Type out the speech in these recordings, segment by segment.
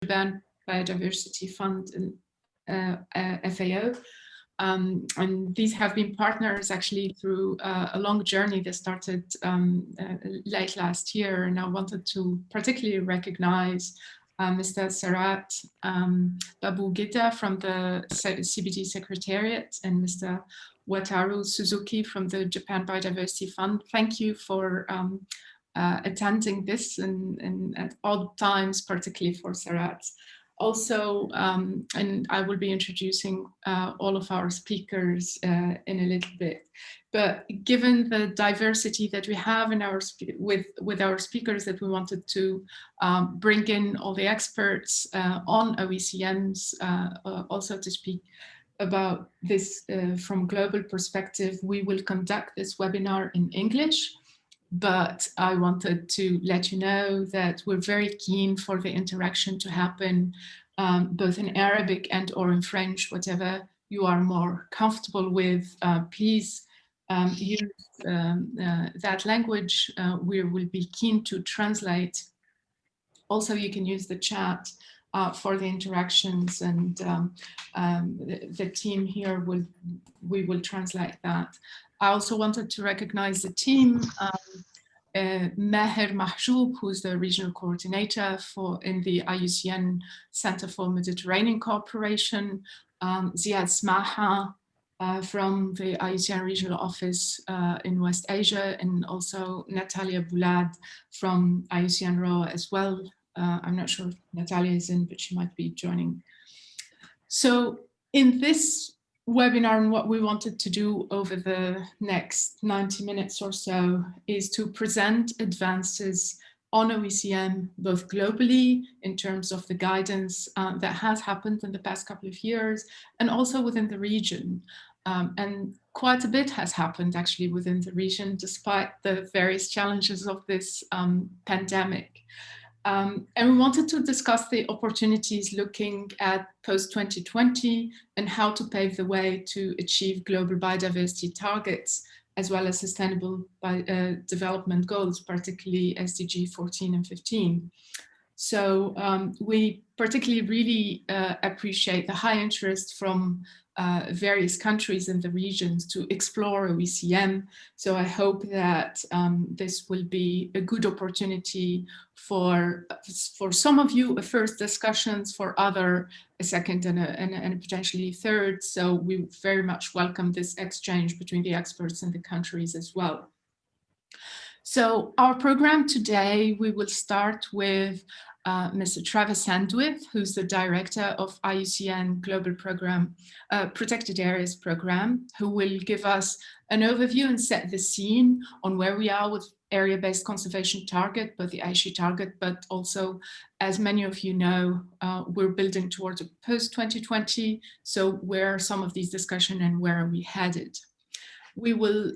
Japan Biodiversity Fund and FAO. And these have been partners actually through a long journey that started late last year. And I wanted to particularly recognize Mr. Sarat Babu Gita from the CBD Secretariat and Mr. Wataru Suzuki from the Japan Biodiversity Fund. Thank you for attending this and at odd times, particularly for Sarat. Also, and I will be introducing all of our speakers in a little bit. But given the diversity that we have in our with our speakers, that we wanted to bring in all the experts on OECMs, also to speak about this from global perspective, we will conduct this webinar in English. But I wanted to let you know that we're very keen for the interaction to happen both in Arabic and or in French, whatever you are more comfortable with. Please use that language. We will be keen to translate. Also, you can use the chat for the interactions, and the team here we will translate that. I also wanted to recognize the team, Maher Mahjoub, who's the regional coordinator in the IUCN Center for Mediterranean Cooperation, Ziad Smaha from the IUCN Regional Office in West Asia, and also Natalia Boulad from IUCN RO as well. I'm not sure if Natalia is in, but she might be joining. So in this webinar, and what we wanted to do over the next 90 minutes or so is to present advances on OECM, both globally in terms of the guidance that has happened in the past couple of years, and also within the region. And quite a bit has happened actually within the region, despite the various challenges of this pandemic. And we wanted to discuss the opportunities looking at post-2020 and how to pave the way to achieve global biodiversity targets, as well as sustainable development goals, particularly SDG 14 and 15. So we particularly really appreciate the high interest from various countries in the regions to explore OECM. So I hope that this will be a good opportunity for some of you, a first discussions, for other, a second and a potentially third. So we very much welcome this exchange between the experts and the countries as well. So our program today, we will start with Mr. Travis Sandwith, who's the director of IUCN Global Program, Protected Areas Program, who will give us an overview and set the scene on where we are with area-based conservation target, both the Aichi target, but also, as many of you know, we're building towards a post-2020. So where are some of these discussions and where are we headed? We will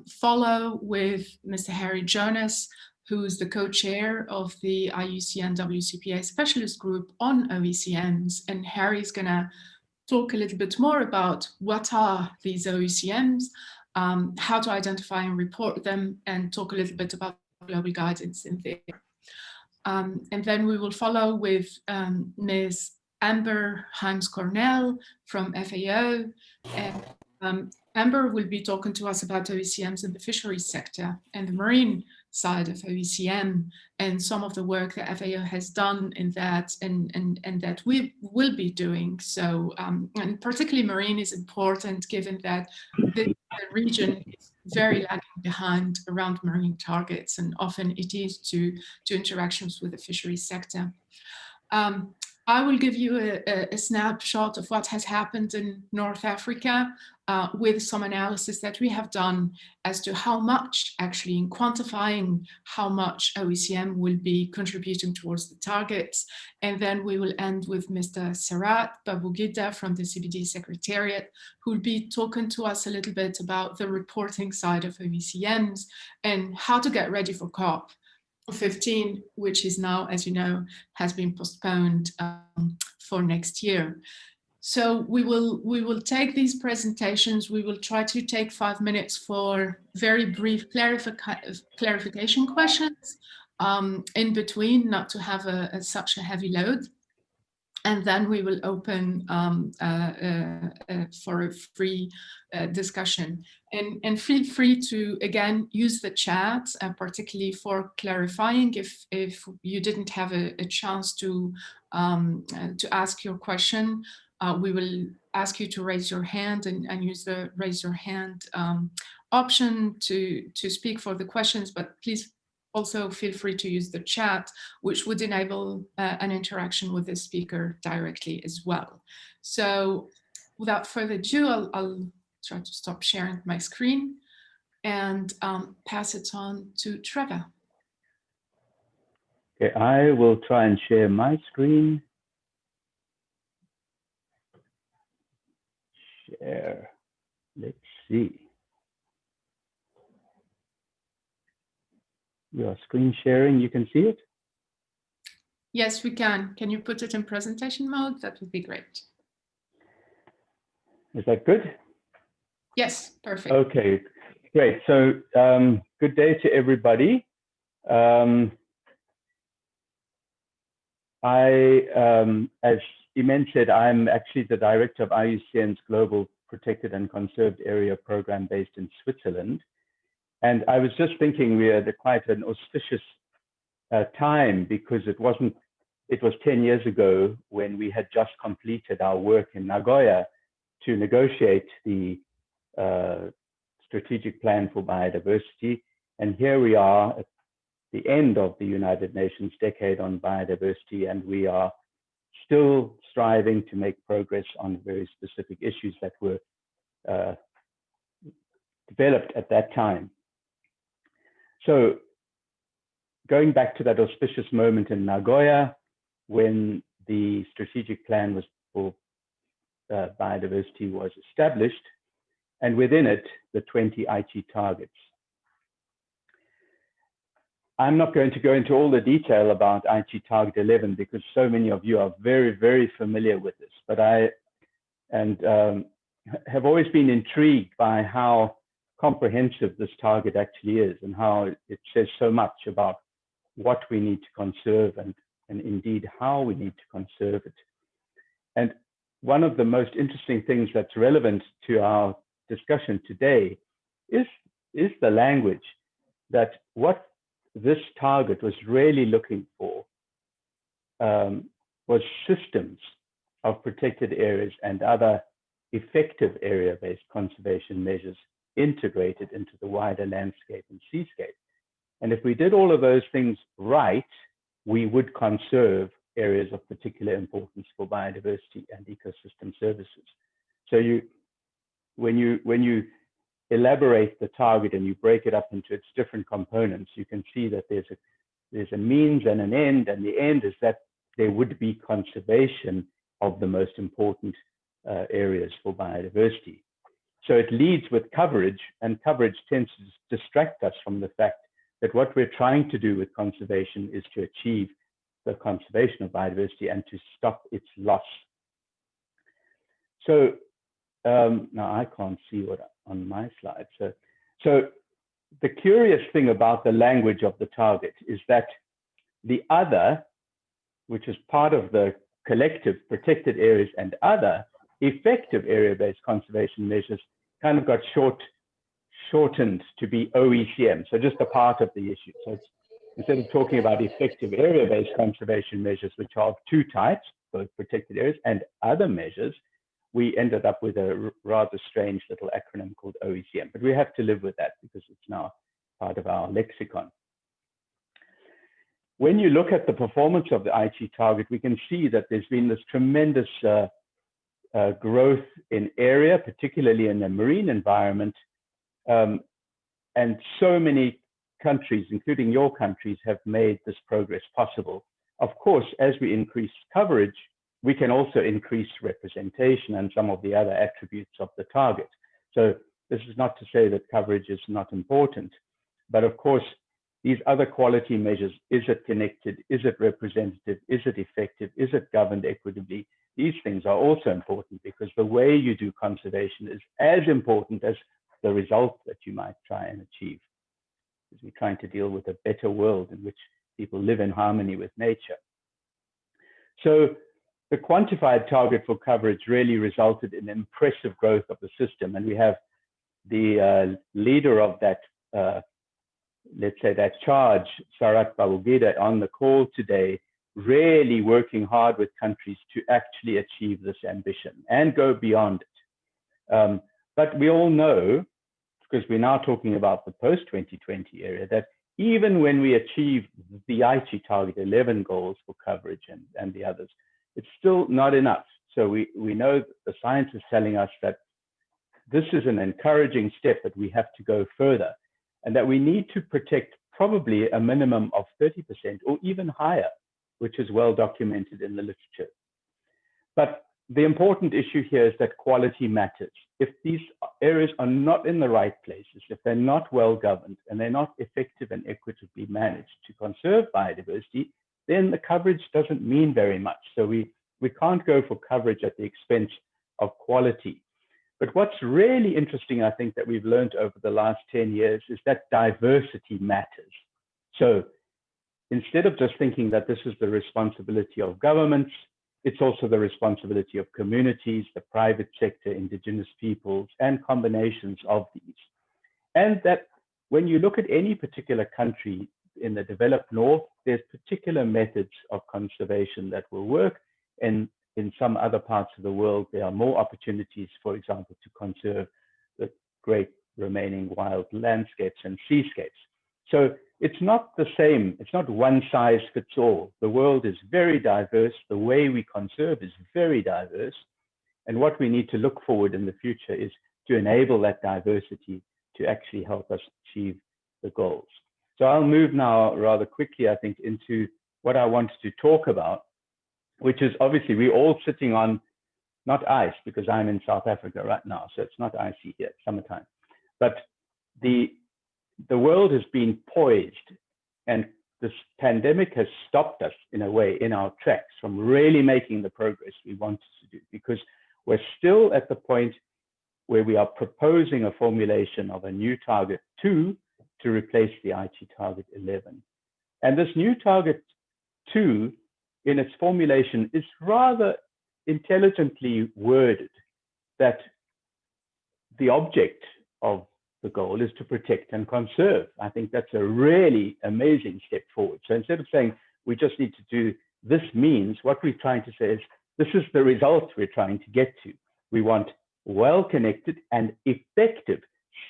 follow with Mr. Harry Jonas, who's the co-chair of the IUCN WCPA Specialist Group on OECMs. And Harry's gonna talk a little bit more about what are these OECMs, how to identify and report them, and talk a little bit about global guidance in there. And then we will follow with Ms. Amber Himes-Cornell from FAO. And Amber will be talking to us about OECMs in the fisheries sector and the marine side of OECM, and some of the work that FAO has done in that and that we will be doing. So, and particularly marine is important, given that the region is very lagging behind around marine targets, and often it is to interactions with the fisheries sector. I will give you a snapshot of what has happened in North Africa with some analysis that we have done as to how much, actually, in quantifying how much OECM will be contributing towards the targets. And then we will end with Mr. Sarat Babu Gita from the CBD Secretariat, who will be talking to us a little bit about the reporting side of OECMs and how to get ready for COP 15, which is now, as you know, has been postponed for next year. So we will take these presentations. We will try to take 5 minutes for very brief clarification questions in between, not to have such a heavy load. And then we will open for a free discussion. And feel free to, again, use the chat, particularly for clarifying if you didn't have a chance to ask your question. We will ask you to raise your hand and use the raise your hand option to speak for the questions, but please also feel free to use the chat, which would enable an interaction with the speaker directly as well. So without further ado, I'll try to stop sharing my screen and pass it on to Trevor. Okay, I will try and share my screen. Share. Let's see. Your screen sharing, you can see it? Yes, we can. Can you put it in presentation mode? That would be great. Is that good? Yes, perfect. Okay, great. So good day to everybody. As Imen said, I'm actually the director of IUCN's Global Protected and Conserved Area Program based in Switzerland. And I was just thinking we had quite an auspicious time, because it was 10 years ago when we had just completed our work in Nagoya to negotiate the strategic plan for biodiversity. And here we are at the end of the United Nations Decade on Biodiversity, and we are still striving to make progress on very specific issues that were developed at that time. So going back to that auspicious moment in Nagoya, when the strategic plan for biodiversity was established, and within it, the 20 Aichi targets. I'm not going to go into all the detail about Aichi Target 11 because so many of you are very, very familiar with this, but I have always been intrigued by how comprehensive this target actually is and how it says so much about what we need to conserve and indeed how we need to conserve it. And one of the most interesting things that's relevant to our discussion today is the language, that what this target was really looking for was systems of protected areas and other effective area-based conservation measures integrated into the wider landscape and seascape. And if we did all of those things right, we would conserve areas of particular importance for biodiversity and ecosystem services. So when you elaborate the target and you break it up into its different components, you can see that there's a means and an end, and the end is that there would be conservation of the most important areas for biodiversity. So it leads with coverage, and coverage tends to distract us from the fact that what we're trying to do with conservation is to achieve the conservation of biodiversity and to stop its loss. So now I can't see what on my slide. So the curious thing about the language of the target is that the other, which is part of the collective protected areas and other effective area-based conservation measures, kind of got shortened to be OECM, so just a part of the issue. So instead of talking about effective area-based conservation measures, which are of two types, both protected areas and other measures, we ended up with a rather strange little acronym called OECM, but we have to live with that because it's now part of our lexicon. When you look at the performance of the Aichi target, we can see that there's been this tremendous growth in area, particularly in the marine environment, and so many countries, including your countries, have made this progress possible. Of course, as we increase coverage, we can also increase representation and some of the other attributes of the target. So this is not to say that coverage is not important, but of course, these other quality measures, is it connected, is it representative, is it effective, is it governed equitably? These things are also important because the way you do conservation is as important as the result that you might try and achieve. Because we're trying to deal with a better world in which people live in harmony with nature. So the quantified target for coverage really resulted in impressive growth of the system. And we have the leader of that, let's say that charge, Sarat Babugida, on the call today, really working hard with countries to actually achieve this ambition and go beyond it. But we all know, because we're now talking about the post-2020 area, that even when we achieve the Aichi target 11 goals for coverage and the others, it's still not enough. So we know the science is telling us that this is an encouraging step, but we have to go further, and that we need to protect probably a minimum of 30% or even higher, which is well documented in the literature. But the important issue here is that quality matters. If these areas are not in the right places, if they're not well governed, and they're not effective and equitably managed to conserve biodiversity, then the coverage doesn't mean very much. So we can't go for coverage at the expense of quality. But what's really interesting, I think, that we've learned over the last 10 years is that diversity matters. So instead of just thinking that this is the responsibility of governments, it's also the responsibility of communities, the private sector, indigenous peoples, and combinations of these. And that when you look at any particular country in the developed north, there's particular methods of conservation that will work. And in some other parts of the world, there are more opportunities, for example, to conserve the great remaining wild landscapes and seascapes. So it's not the same. It's not one size fits all. The world is very diverse. The way we conserve is very diverse. And what we need to look forward in the future is to enable that diversity to actually help us achieve the goals. So I'll move now rather quickly, I think, into what I wanted to talk about, which is obviously we're all sitting on, not ice, because I'm in South Africa right now, so it's not icy here, it's summertime. But the world has been poised, and this pandemic has stopped us in a way in our tracks from really making the progress we wanted to do, because we're still at the point where we are proposing a formulation of a new target 2 to replace the Aichi target 11. And this new target 2 in its formulation is rather intelligently worded, that the object of the goal is to protect and conserve. I think that's a really amazing step forward. So instead of saying we just need to do this means, what we're trying to say is this is the result we're trying to get to. We want well-connected and effective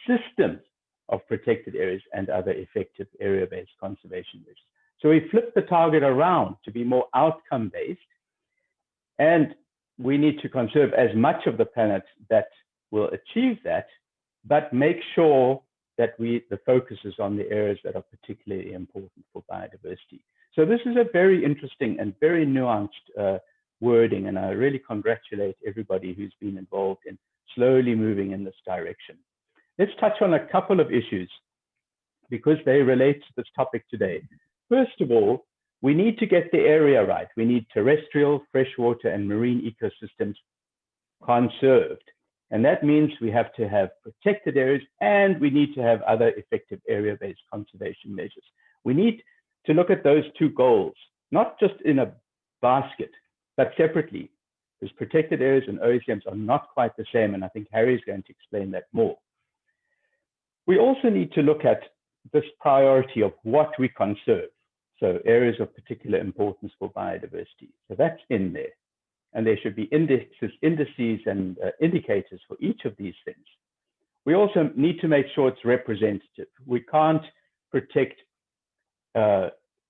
systems of protected areas and other effective area-based conservation measures. So we flip the target around to be more outcome-based, and we need to conserve as much of the planet that will achieve that, but make sure that the focus is on the areas that are particularly important for biodiversity. So this is a very interesting and very nuanced wording, and I really congratulate everybody who's been involved in slowly moving in this direction. Let's touch on a couple of issues because they relate to this topic today. First of all, we need to get the area right. We need terrestrial, freshwater, and marine ecosystems conserved. And that means we have to have protected areas, and we need to have other effective area-based conservation measures. We need to look at those two goals, not just in a basket, but separately, because protected areas and OECMs are not quite the same, and I think Harry is going to explain that more. We also need to look at this priority of what we conserve, so areas of particular importance for biodiversity. So that's in there. And there should be indices and indicators for each of these things. We also need to make sure it's representative. We can't protect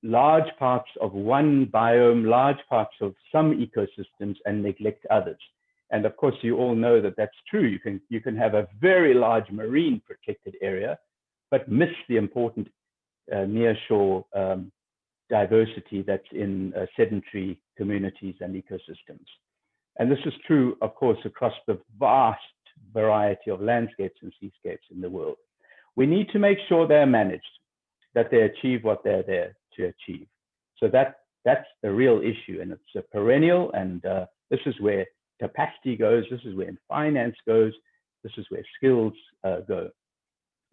large parts of one biome, large parts of some ecosystems, and neglect others. And of course, you all know that that's true. You can have a very large marine protected area, but miss the important nearshore diversity that's in sedentary communities and ecosystems. And this is true, of course, across the vast variety of landscapes and seascapes in the world. We need to make sure they're managed, that they achieve what they're there to achieve. So that's the real issue, and it's a perennial, and this is where capacity goes, this is where finance goes, this is where skills go.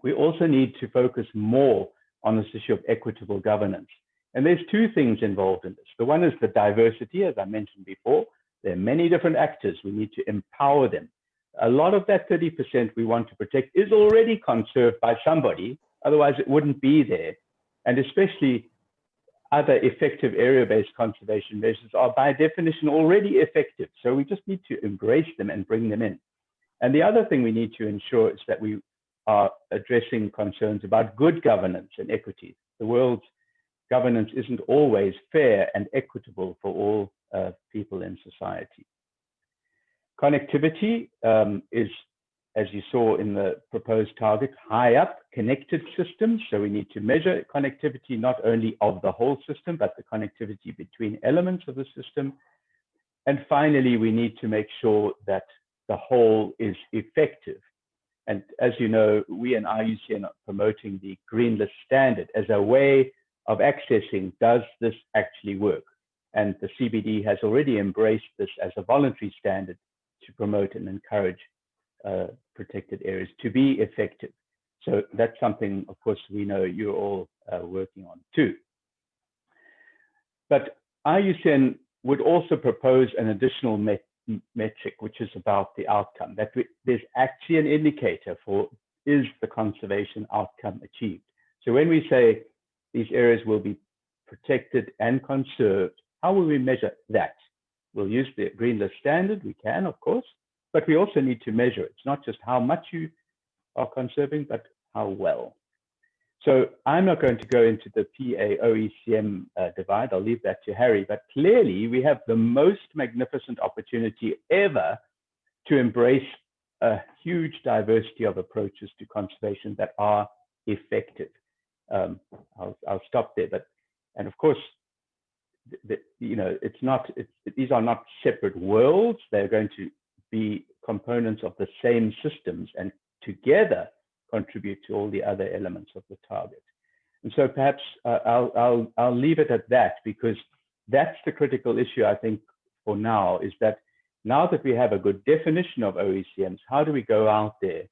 We also need to focus more on this issue of equitable governance. And there's two things involved in this. The one is the diversity, as I mentioned before, There are many different actors. We need to empower them. A lot of that 30% we want to protect is already conserved by somebody, otherwise it wouldn't be there. And especially other effective area-based conservation measures are by definition already effective. So we just need to embrace them and bring them in. And the other thing we need to ensure is that we are addressing concerns about good governance and equity. The world's governance isn't always fair and equitable for all people in society. Connectivity is, as you saw in the proposed target, high up connected systems. So we need to measure connectivity not only of the whole system, but the connectivity between elements of the system. And finally, we need to make sure that the whole is effective. And as you know, we in IUCN are promoting the Green List standard as a way of accessing, does this actually work? And the CBD has already embraced this as a voluntary standard to promote and encourage protected areas to be effective. So that's something, of course, we know you're all working on too. But IUCN would also propose an additional metric, which is about the outcome, that there's actually an indicator for, is the conservation outcome achieved? So when we say these areas will be protected and conserved, how will we measure that? We'll use the Green List standard, we can, of course, but we also need to measure. It's not just how much you are conserving, but how well. So I'm not going to go into the PA-OECM divide, I'll leave that to Harry, but clearly we have the most magnificent opportunity ever to embrace a huge diversity of approaches to conservation that are effective. I'll stop there, but, and of course, you know, these are not separate worlds. They're going to be components of the same systems and together contribute to all the other elements of the target. And so perhaps I'll leave it at that, because that's the critical issue, I think, for now, is that now that we have a good definition of OECMs, how do we go out there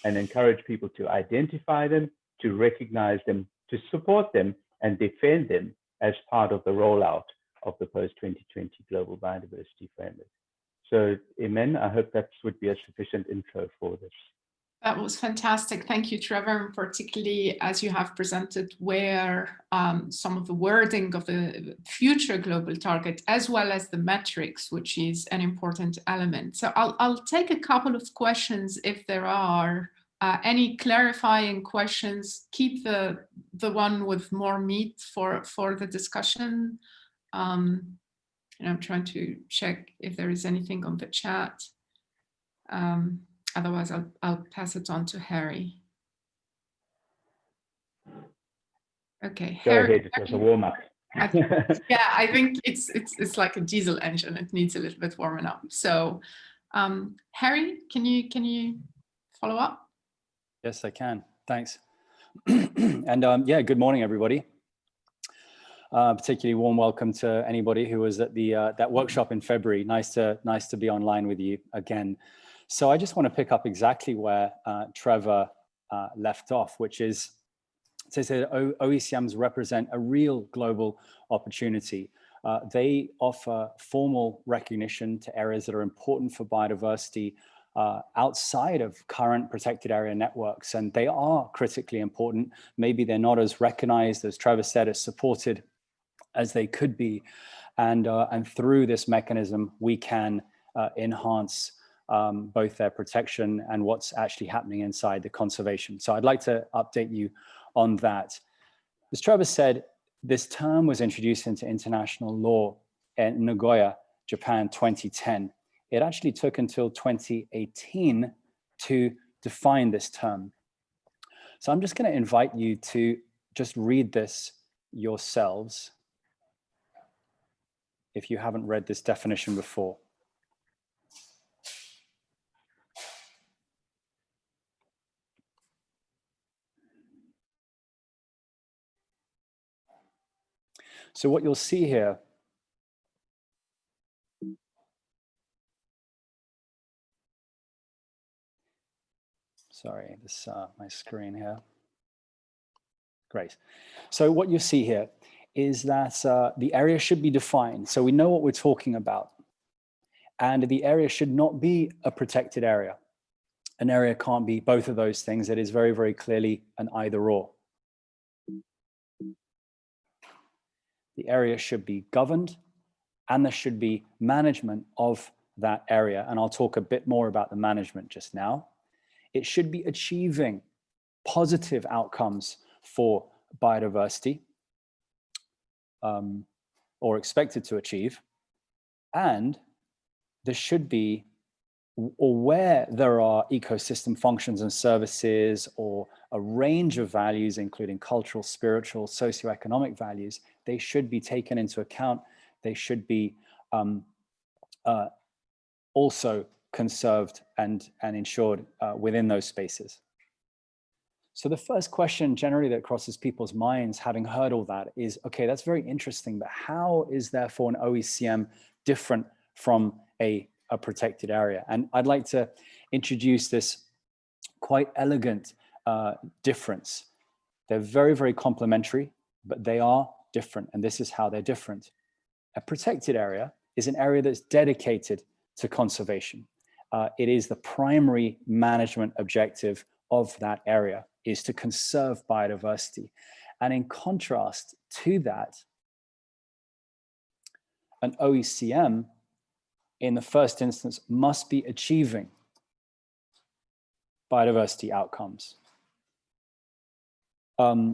and encourage people to identify them, to recognize them, to support them, and defend them as part of the rollout of the post-2020 Global Biodiversity Framework. So, Imen, I hope that would be a sufficient intro for this. That was fantastic. Thank you, Trevor, particularly as you have presented where some of the wording of the future global target, as well as the metrics, which is an important element. So I'll take a couple of questions if there are. Any clarifying questions, keep the one with more meat for the discussion. And I'm trying to check if there is anything on the chat. Otherwise, I'll pass it on to Harry. Okay, Go Harry, ahead, it was a warm-up. Yeah, I think it's like a diesel engine. It needs a little bit warming up. So, Harry, can you follow up? Yes, I can. Thanks. And yeah, good morning, everybody. Particularly warm welcome to anybody who was at the that workshop in February. Nice to be online with you again. So I just want to pick up exactly where Trevor left off, which is to say that OECMs represent a real global opportunity. They offer formal recognition to areas that are important for biodiversity outside of current protected area networks, and they are critically important. Maybe they're not as recognized, as Trevor said, as supported as they could be, and through this mechanism we can enhance both their protection and what's actually happening inside the conservation. So I'd like to update you on that. As Trevor said, this term was introduced into international law in Nagoya, Japan, 2010. It actually took until 2018 to define this term. So I'm just going to invite you to just read this yourselves if you haven't read this definition before. So what you'll see here sorry, this my screen here. Great. So what you see here is that the area should be defined. So we know what we're talking about. And the area should not be a protected area. An area can't be both of those things. It is very, very clearly an either or. The area should be governed, and there should be management of that area. And I'll talk a bit more about the management just now. It should be achieving positive outcomes for biodiversity, or expected to achieve. And there should be, or where there are ecosystem functions and services, or a range of values, including cultural, spiritual, socioeconomic values, they should be taken into account. They should be also conserved and ensured within those spaces. So the first question generally that crosses people's minds, having heard all that, is, okay, that's very interesting, but how is therefore an OECM different from a protected area? And I'd like to introduce this quite elegant difference. They're very, very complementary, but they are different, and this is how they're different. A protected area is an area that's dedicated to conservation. It is the primary management objective of that area, is to conserve biodiversity. And in contrast to that, an OECM, in the first instance, must be achieving biodiversity outcomes. But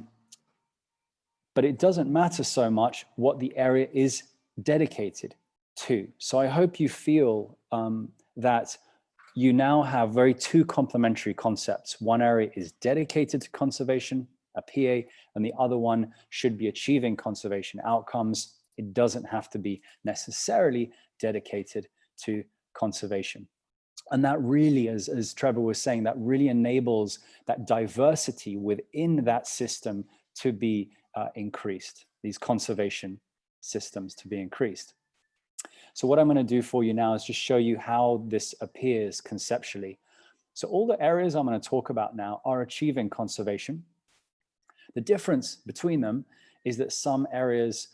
it doesn't matter so much what the area is dedicated to. So I hope you feel that you now have very two complementary concepts. One area is dedicated to conservation, a PA, and the other one should be achieving conservation outcomes. It doesn't have to be necessarily dedicated to conservation. And that really, as Trevor was saying, that really enables that diversity within that system to be increased, these conservation systems to be increased. So what I'm going to do for you now is just show you how this appears conceptually. So all the areas I'm going to talk about now are achieving conservation. The difference between them is that some areas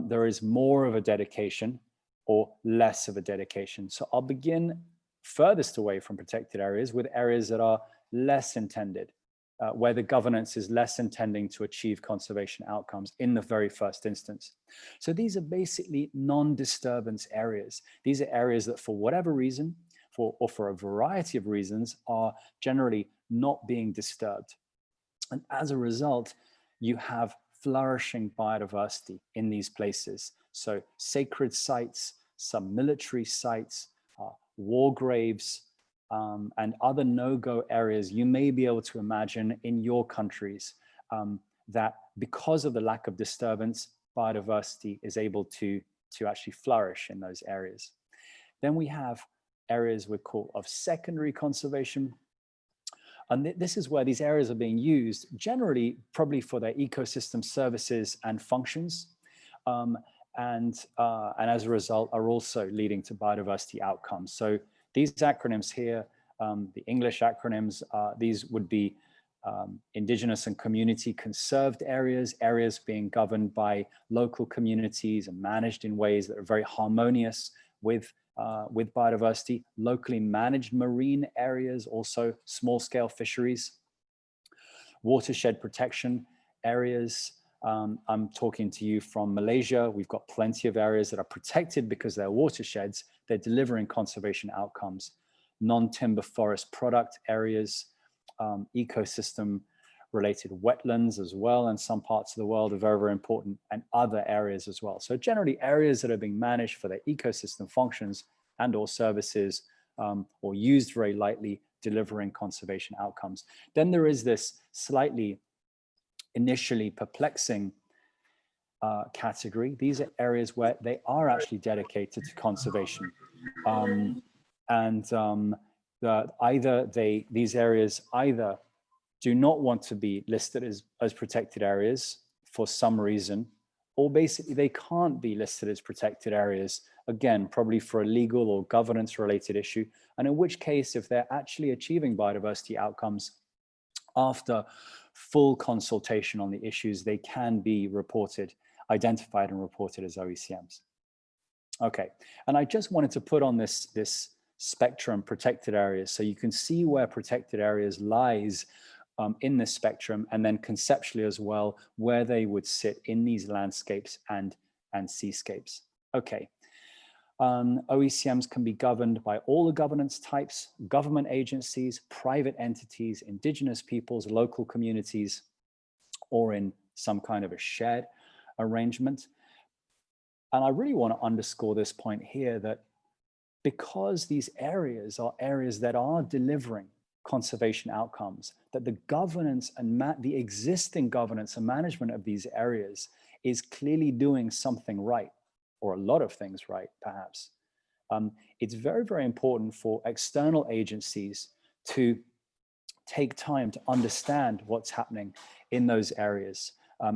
there is more of a dedication or less of a dedication. So I'll begin furthest away from protected areas with areas that are less intended, where the governance is less intending to achieve conservation outcomes in the very first instance. So these are basically non-disturbance areas. These are areas that for whatever reason, or for a variety of reasons, are generally not being disturbed. And as a result, you have flourishing biodiversity in these places. So sacred sites, some military sites, war graves, and other no-go areas you may be able to imagine in your countries, that because of the lack of disturbance, biodiversity is able to actually flourish in those areas. Then we have areas we call of secondary conservation. And this is where these areas are being used generally probably for their ecosystem services and functions. And as a result are also leading to biodiversity outcomes. So these acronyms here, the English acronyms, these would be indigenous and community conserved areas, areas being governed by local communities and managed in ways that are very harmonious with biodiversity. Locally managed marine areas, also small scale fisheries. Watershed protection areas. I'm talking to you from Malaysia. We've got plenty of areas that are protected because they're watersheds. They're delivering conservation outcomes. Non-timber forest product areas, ecosystem related wetlands as well, and some parts of the world are very, very important, and other areas as well. So generally areas that are being managed for their ecosystem functions and or services, or used very lightly, delivering conservation outcomes. Then there is this slightly initially perplexing category. These are areas where they are actually dedicated to conservation. These areas either do not want to be listed as protected areas for some reason, or basically they can't be listed as protected areas, again, probably for a legal or governance related issue, and in which case, if they're actually achieving biodiversity outcomes after full consultation on the issues, they can be reported, identified and reported as OECMs. Okay, and I just wanted to put on this spectrum protected areas, so you can see where protected areas lies in this spectrum, and then conceptually as well, where they would sit in these landscapes and seascapes. Okay, OECMs can be governed by all the governance types, government agencies, private entities, indigenous peoples, local communities, or in some kind of a shared arrangement. And I really want to underscore this point here, that because these areas are areas that are delivering conservation outcomes, that the governance and the existing governance and management of these areas is clearly doing something right, or a lot of things right, perhaps. It's very, very important for external agencies to take time to understand what's happening in those areas.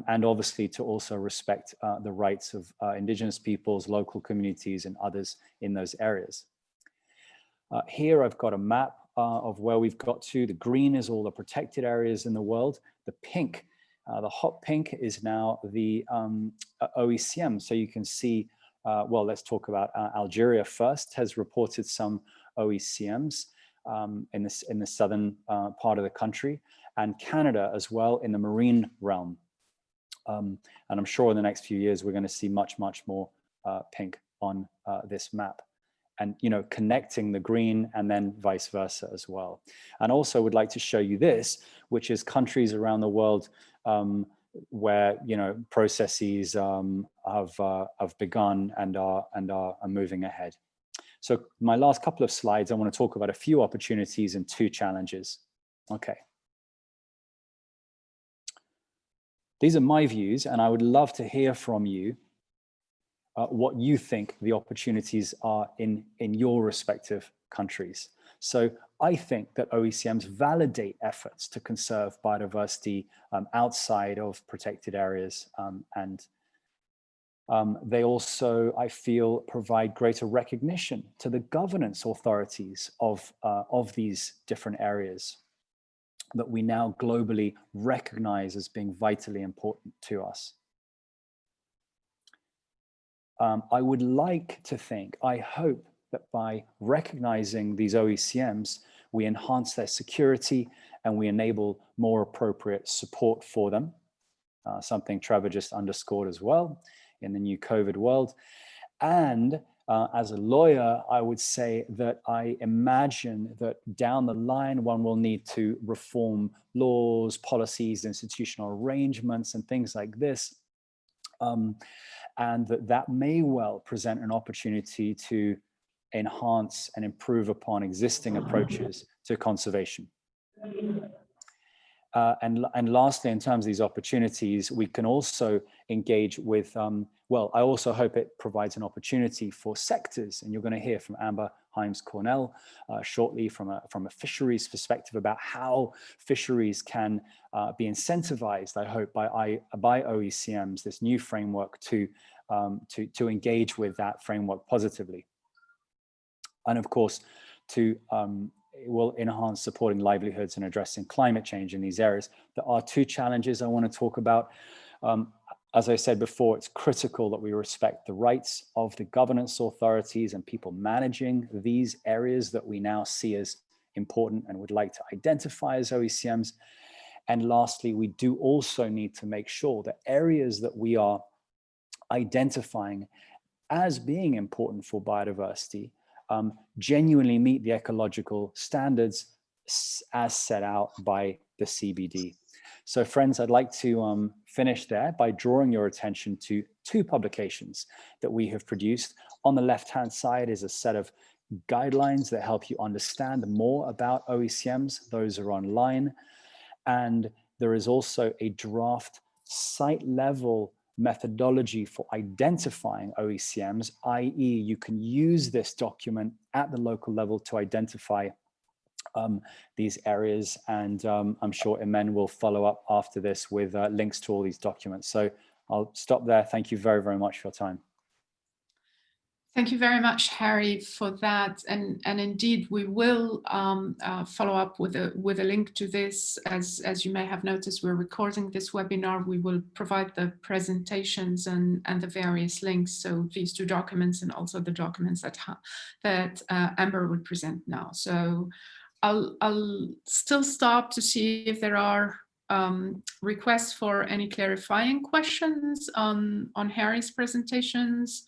And obviously to also respect the rights of indigenous peoples, local communities, and others in those areas. Here I've got a map of where we've got to. The green is all the protected areas in the world. The pink, the hot pink, is now the OECM. So you can see, well, let's talk about Algeria first, has reported some OECMs in the southern part of the country, and Canada as well in the marine realm. And I'm sure in the next few years, we're going to see much, much more pink on this map, and, you know, connecting the green and then vice versa as well. And also would like to show you this, which is countries around the world where, you know, processes have begun and are moving ahead. So my last couple of slides, I want to talk about a few opportunities and 2 challenges. Okay. These are my views, and I would love to hear from you what you think the opportunities are in your respective countries. So I think that OECMs validate efforts to conserve biodiversity outside of protected areas, and they also, I feel, provide greater recognition to the governance authorities of these different areas that we now globally recognize as being vitally important to us. I would like to think, I hope, that by recognizing these OECMs, we enhance their security and we enable more appropriate support for them, something Trevor just underscored as well in the new COVID world. And as a lawyer, I would say that I imagine that down the line, one will need to reform laws, policies, institutional arrangements, and things like this. And that may well present an opportunity to enhance and improve upon existing approaches to conservation. And lastly, in terms of these opportunities, we can also engage with, well, I also hope it provides an opportunity for sectors, and you're going to hear from Amber Himes-Cornell shortly from a fisheries perspective about how fisheries can be incentivized, I hope, by OECMs, this new framework to engage with that framework positively. And of course, it will enhance supporting livelihoods and addressing climate change in these areas. There are 2 challenges I want to talk about. As I said before, it's critical that we respect the rights of the governance authorities and people managing these areas that we now see as important and would like to identify as OECMs. And lastly, we do also need to make sure that areas that we are identifying as being important for biodiversity genuinely meet the ecological standards as set out by the CBD. So friends, I'd like to finish there by drawing your attention to 2 publications that we have produced. On the left-hand side is a set of guidelines that help you understand more about OECMs. Those are online. And there is also a draft site-level methodology for identifying OECMs, i.e. you can use this document at the local level to identify these areas, and I'm sure Imen will follow up after this with links to all these documents. So I'll stop there. Thank you very, very much for your time. Thank you very much, Harry, for that. And indeed, we will follow up with a link to this. As you may have noticed, we're recording this webinar. We will provide the presentations and the various links. So these two documents and also the documents that Amber will present now. So I'll still stop to see if there are requests for any clarifying questions on Harry's presentations.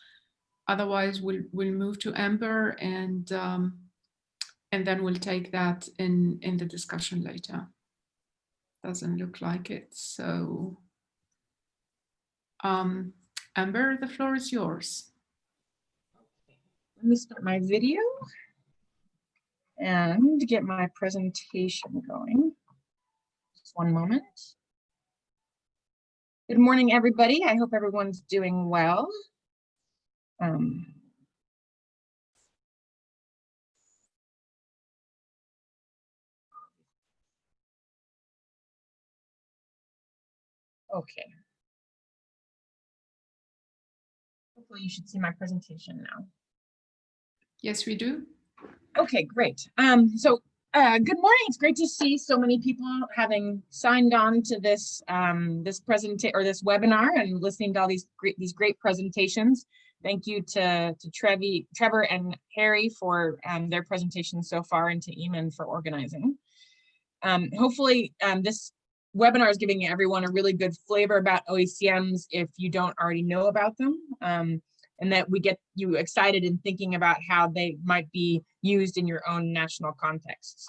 Otherwise, we'll move to Amber, and then we'll take that in the discussion later. Doesn't look like it. So, Amber, the floor is yours. Let me start my video and get my presentation going. Just one moment. Good morning, everybody. I hope everyone's doing well. Okay. Hopefully you should see my presentation now. Yes, we do. Okay, great. Good morning. It's great to see so many people having signed on to this this webinar and listening to all these great presentations. Thank you to Trevor and Harry for their presentations so far, and to Eamon for organizing. Hopefully this webinar is giving everyone a really good flavor about OECMs if you don't already know about them, and that we get you excited in thinking about how they might be used in your own national contexts.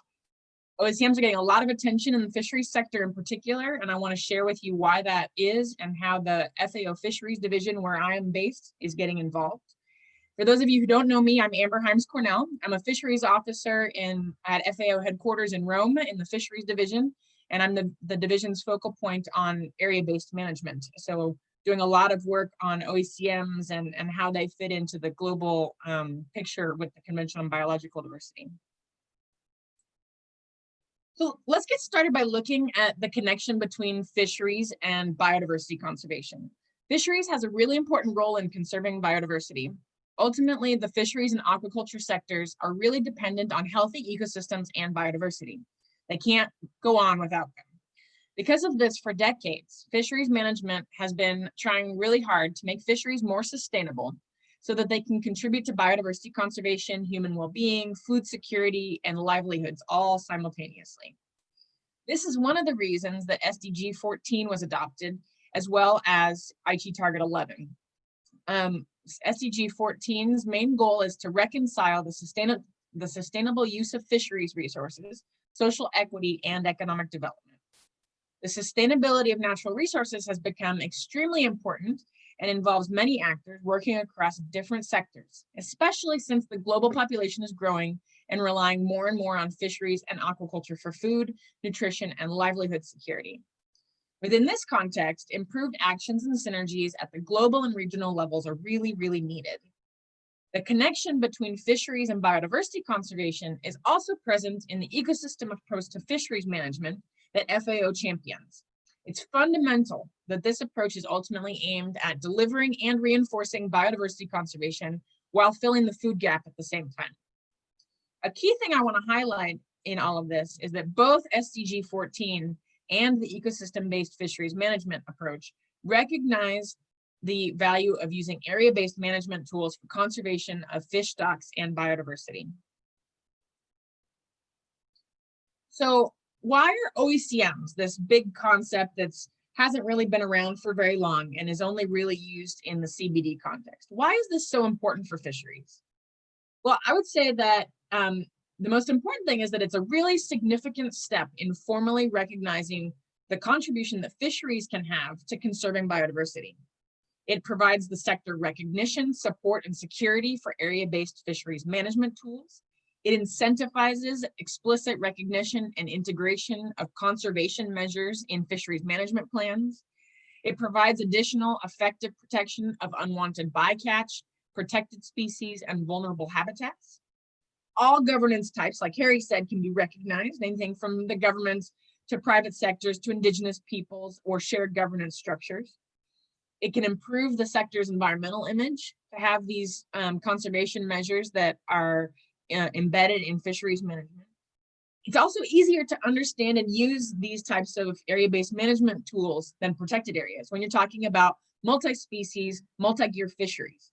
OECMs are getting a lot of attention in the fisheries sector in particular, and I want to share with you why that is and how the FAO Fisheries Division, where I am based, is getting involved. For those of you who don't know me, I'm Amber Himes-Cornell. I'm a fisheries officer at FAO headquarters in Rome in the Fisheries Division, and I'm the division's focal point on area-based management. So doing a lot of work on OECMs and how they fit into the global picture with the Convention on Biological Diversity. So let's get started by looking at the connection between fisheries and biodiversity conservation. Fisheries has a really important role in conserving biodiversity. Ultimately, the fisheries and aquaculture sectors are really dependent on healthy ecosystems and biodiversity. They can't go on without them. Because of this, for decades, fisheries management has been trying really hard to make fisheries more sustainable so that they can contribute to biodiversity conservation, human well-being, food security, and livelihoods all simultaneously. This is one of the reasons that SDG 14 was adopted, as well as Aichi Target 11. SDG 14's main goal is to reconcile the sustainable use of fisheries resources, social equity, and economic development. The sustainability of natural resources has become extremely important and involves many actors working across different sectors, especially since the global population is growing and relying more and more on fisheries and aquaculture for food, nutrition, and livelihood security. Within this context, improved actions and synergies at the global and regional levels are really, really needed. The connection between fisheries and biodiversity conservation is also present in the ecosystem approach to fisheries management that FAO champions. It's fundamental that this approach is ultimately aimed at delivering and reinforcing biodiversity conservation while filling the food gap at the same time. A key thing I want to highlight in all of this is that both SDG 14 and the ecosystem-based fisheries management approach recognize the value of using area-based management tools for conservation of fish stocks and biodiversity. So why are OECMs, this big concept that hasn't really been around for very long and is only really used in the CBD context? Why is this so important for fisheries? Well, I would say that the most important thing is that it's a really significant step in formally recognizing the contribution that fisheries can have to conserving biodiversity. It provides the sector recognition, support, and security for area-based fisheries management tools. It incentivizes explicit recognition and integration of conservation measures in fisheries management plans. It provides additional effective protection of unwanted bycatch, protected species, and vulnerable habitats. All governance types, like Harry said, can be recognized, anything from the government to private sectors to indigenous peoples or shared governance structures. It can improve the sector's environmental image to have these conservation measures that are embedded in fisheries management. It's also easier to understand and use these types of area-based management tools than protected areas when you're talking about multi-species, multi-gear fisheries.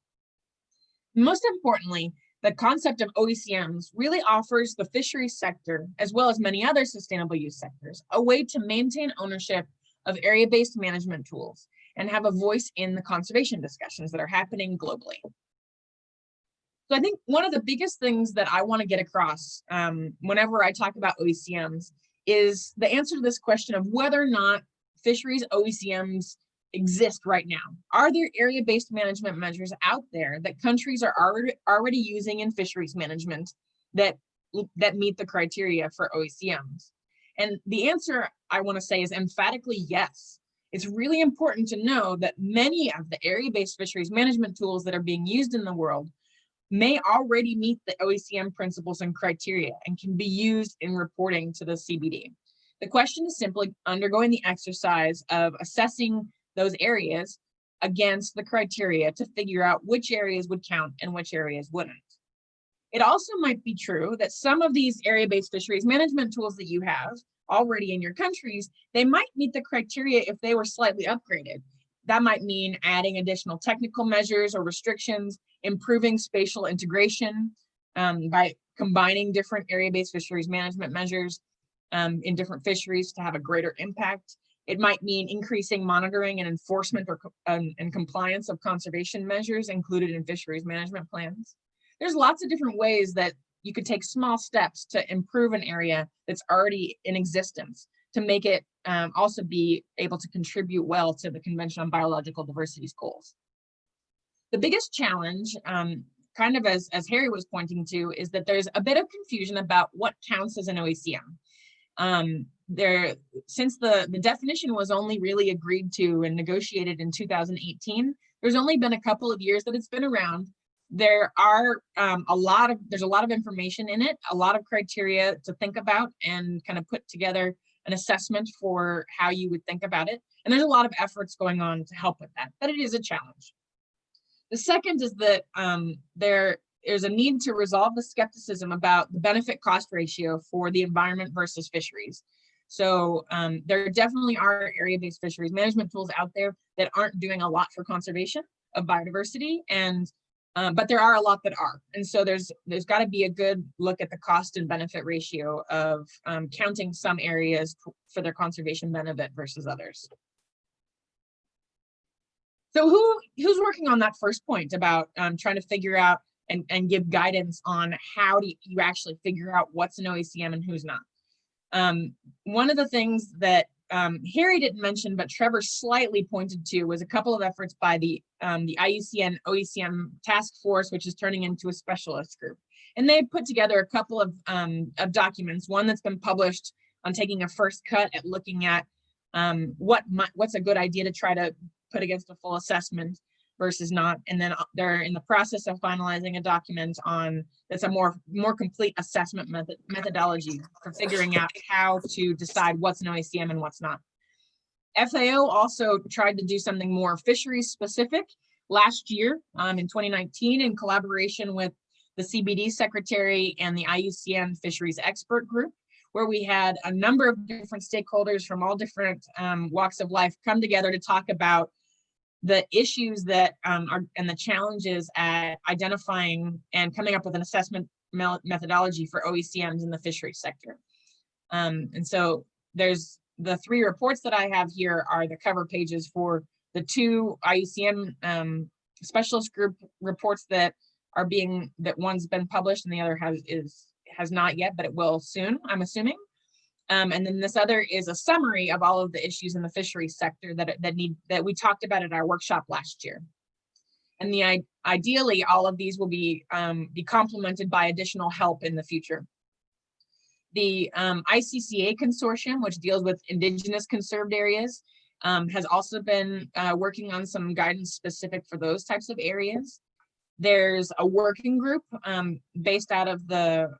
Most importantly, the concept of OECMs really offers the fisheries sector, as well as many other sustainable use sectors, a way to maintain ownership of area-based management tools and have a voice in the conservation discussions that are happening globally. So I think one of the biggest things that I want to get across whenever I talk about OECMs is the answer to this question of whether or not fisheries OECMs exist right now. Are there area-based management measures out there that countries are already using in fisheries management that meet the criteria for OECMs? And the answer I want to say is emphatically yes. It's really important to know that many of the area-based fisheries management tools that are being used in the world may already meet the OECM principles and criteria and can be used in reporting to the CBD. The question is simply undergoing the exercise of assessing those areas against the criteria to figure out which areas would count and which areas wouldn't. It also might be true that some of these area-based fisheries management tools that you have already in your countries, they might meet the criteria if they were slightly upgraded. That might mean adding additional technical measures or restrictions, improving spatial integration by combining different area-based fisheries management measures in different fisheries to have a greater impact. It might mean increasing monitoring and enforcement and compliance of conservation measures included in fisheries management plans. There's lots of different ways that you could take small steps to improve an area that's already in existence to make it also be able to contribute well to the Convention on Biological Diversity's goals. The biggest challenge, kind of as Harry was pointing to, is that there's a bit of confusion about what counts as an OECM. Since the definition was only really agreed to and negotiated in 2018, there's only been a couple of years that it's been around. There are there's a lot of information in it, a lot of criteria to think about and kind of put together an assessment for how you would think about it. And there's a lot of efforts going on to help with that, but it is a challenge. The second is that there's a need to resolve the skepticism about the benefit cost ratio for the environment versus fisheries. So there definitely are area-based fisheries management tools out there that aren't doing a lot for conservation of biodiversity, and but there are a lot that are. And so there's got to be a good look at the cost and benefit ratio of counting some areas for their conservation benefit versus others. So who's working on that first point about trying to figure out and give guidance on how do you actually figure out what's an OECM and who's not? One of the things that Harry didn't mention, but Trevor slightly pointed to, was a couple of efforts by the IUCN OECM task force, which is turning into a specialist group. And they put together a couple of documents, one that's been published on taking a first cut at looking at what's a good idea to try to put against a full assessment versus not. And then they're in the process of finalizing a document on that's a more complete assessment methodology for figuring out how to decide what's an OECM and what's not. FAO also tried to do something more fisheries specific last year in 2019 in collaboration with the CBD secretary and the IUCN fisheries expert group, where we had a number of different stakeholders from all different walks of life come together to talk about the issues that and the challenges at identifying and coming up with an assessment methodology for OECMs in the fisheries sector. And so there's the three reports that I have here are the cover pages for the two IUCN specialist group reports that one's been published and the other has not yet, but it will soon, I'm assuming. And then this other is a summary of all of the issues in the fisheries sector that we talked about at our workshop last year. And ideally, all of these will be complemented by additional help in the future. The ICCA consortium, which deals with indigenous conserved areas, has also been working on some guidance specific for those types of areas. There's a working group based out of the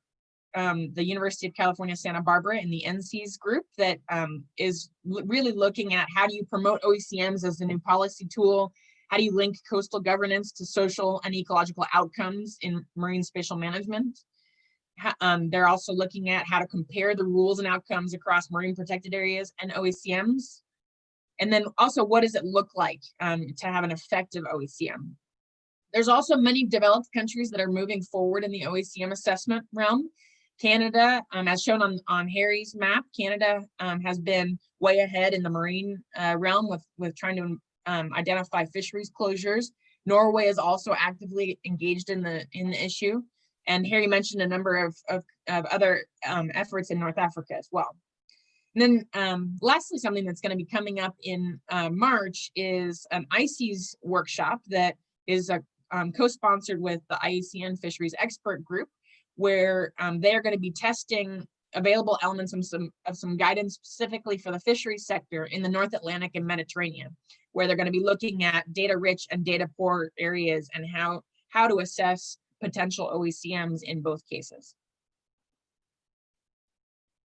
University of California, Santa Barbara, in the NCs group that is really looking at how do you promote OECMs as a new policy tool How do you link coastal governance to social and ecological outcomes in marine spatial management? They're also looking at how to compare the rules and outcomes across marine protected areas and OECMs. And then also, what does it look like to have an effective OECM? There's also many developed countries that are moving forward in the OECM assessment realm. Canada, as shown on Harry's map, Canada has been way ahead in the marine realm with trying to identify fisheries closures. Norway is also actively engaged in the issue. And Harry mentioned a number of other efforts in North Africa as well. And then lastly, something that's going to be coming up in March is an ICES workshop that is co-sponsored with the IUCN Fisheries Expert Group, where they're going to be testing available elements of some guidance specifically for the fisheries sector in the North Atlantic and Mediterranean, where they're going to be looking at data-rich and data-poor areas and how to assess potential OECMs in both cases.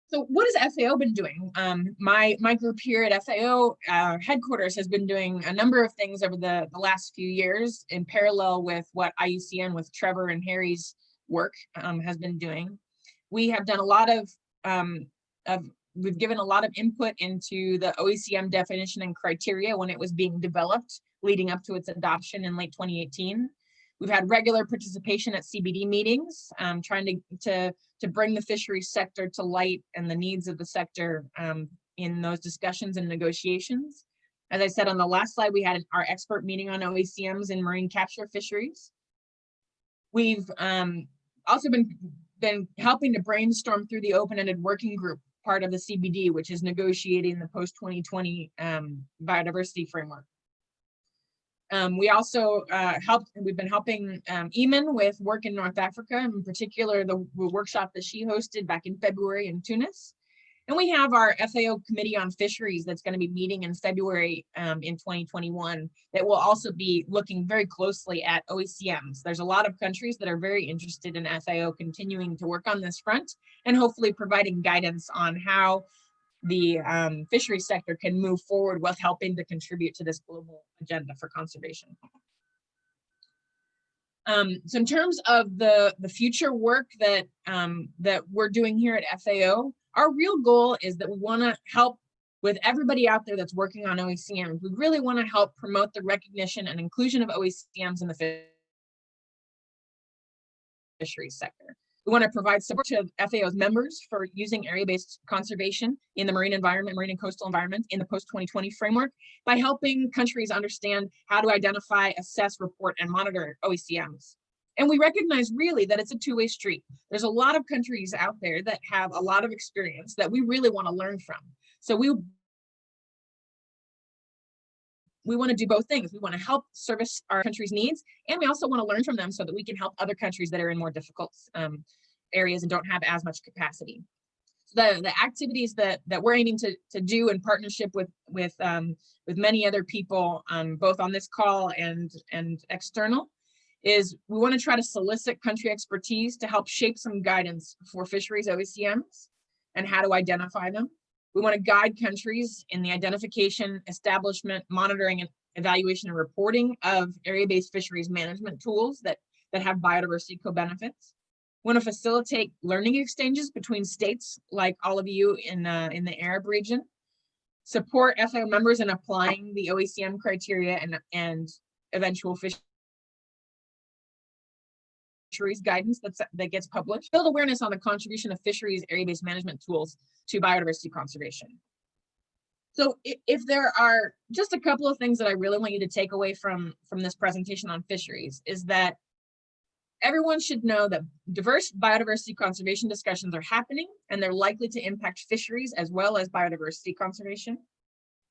So what has FAO been doing? My group here at FAO headquarters has been doing a number of things over the last few years in parallel with what IUCN with Trevor and Harry's work has been doing. We have done a lot we've given a lot of input into the OECM definition and criteria when it was being developed leading up to its adoption in late 2018. We've had regular participation at CBD meetings, trying to bring the fisheries sector to light and the needs of the sector in those discussions and negotiations. As I said on the last slide, we had our expert meeting on OECMs in marine capture fisheries. We've also been helping to brainstorm through the open-ended working group part of the CBD, which is negotiating the post-2020 biodiversity framework. We also we've been helping Eamon with work in North Africa, in particular the workshop that she hosted back in February in Tunis. And we have our FAO Committee on Fisheries that's going to be meeting in February in 2021 that will also be looking very closely at OECMs. There's a lot of countries that are very interested in FAO continuing to work on this front and hopefully providing guidance on how the fisheries sector can move forward with helping to contribute to this global agenda for conservation. So in terms of the future work that we're doing here at FAO, our real goal is that we want to help with everybody out there that's working on OECMs. We really want to help promote the recognition and inclusion of OECMs in the fisheries sector. We want to provide support to FAO's members for using area-based conservation in the marine environment, marine and coastal environment in the post-2020 framework by helping countries understand how to identify, assess, report, and monitor OECMs. And we recognize really that it's a two-way street. There's a lot of countries out there that have a lot of experience that we really want to learn from. So we want to do both things. We want to help service our country's needs, and we also want to learn from them so that we can help other countries that are in more difficult areas and don't have as much capacity. So the activities that we're aiming to do in partnership with many other people, both on this call and external, is we want to try to solicit country expertise to help shape some guidance for fisheries OECMs and how to identify them. We want to guide countries in the identification, establishment, monitoring, and evaluation and reporting of area-based fisheries management tools that have biodiversity co-benefits. We want to facilitate learning exchanges between states like all of you in the Arab region. Support FAO members in applying the OECM criteria and eventual fisheries guidance that gets published. Build awareness on the contribution of fisheries area-based management tools to biodiversity conservation. So if there are just a couple of things that I really want you to take away from this presentation on fisheries, is that everyone should know that diverse biodiversity conservation discussions are happening and they're likely to impact fisheries as well as biodiversity conservation.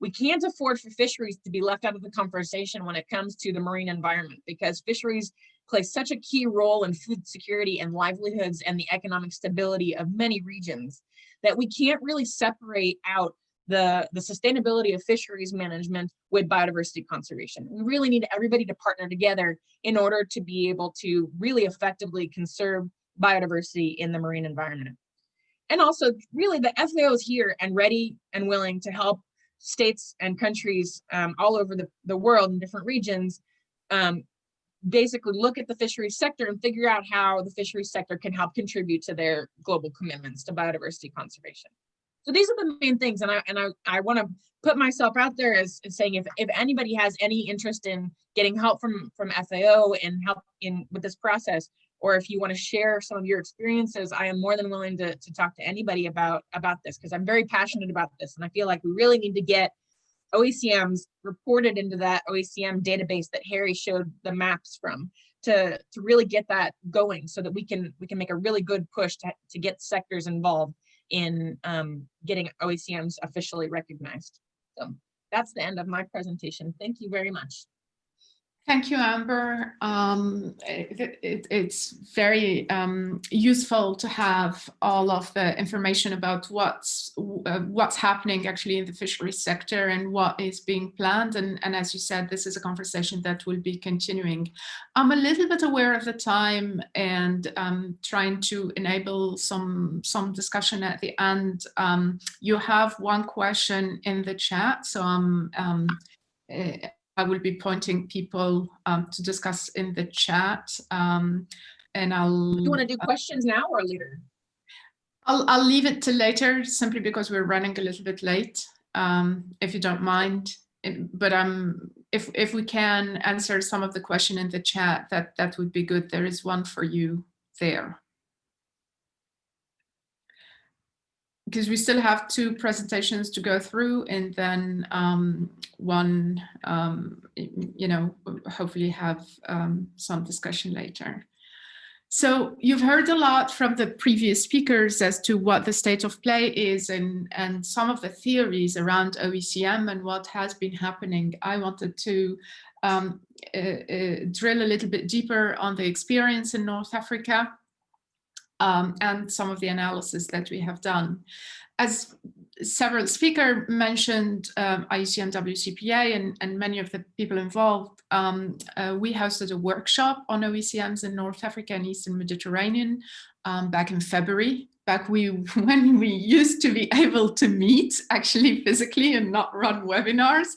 We can't afford for fisheries to be left out of the conversation when it comes to the marine environment, because fisheries play such a key role in food security and livelihoods and the economic stability of many regions that we can't really separate out the sustainability of fisheries management with biodiversity conservation. We really need everybody to partner together in order to be able to really effectively conserve biodiversity in the marine environment. And also, really, the FAO is here and ready and willing to help states and countries all over the world in different regions basically look at the fisheries sector and figure out how the fisheries sector can help contribute to their global commitments to biodiversity conservation. So these are the main things, and I want to put myself out there as saying if anybody has any interest in getting help from FAO and help with this process, or if you want to share some of your experiences, I am more than willing to talk to anybody about this, because I'm very passionate about this, and I feel like we really need to get OECMs reported into that OECM database that Harry showed the maps from to really get that going, so that we can make a really good push to get sectors involved in getting OECMs officially recognized. So that's the end of my presentation. Thank you very much. Thank you, Amber. It's very useful to have all of the information about what's happening actually in the fisheries sector and what is being planned. And as you said, this is a conversation that will be continuing. I'm a little bit aware of the time and trying to enable some discussion at the end. You have one question in the chat, so I will be pointing people to discuss in the chat, and I'll. Do you want to do questions now or later? I'll leave it to later, simply because we're running a little bit late, if you don't mind. But if we can answer some of the question in the chat, that would be good. There is one for you there. Because we still have 2 presentations to go through, and then one, hopefully have some discussion later. So you've heard a lot from the previous speakers as to what the state of play is and some of the theories around OECM and what has been happening. I wanted to drill a little bit deeper on the experience in North Africa. And some of the analysis that we have done. As several speakers mentioned, IUCN WCPA and many of the people involved, we hosted a workshop on OECMs in North Africa and Eastern Mediterranean back in February, when we used to be able to meet actually physically and not run webinars.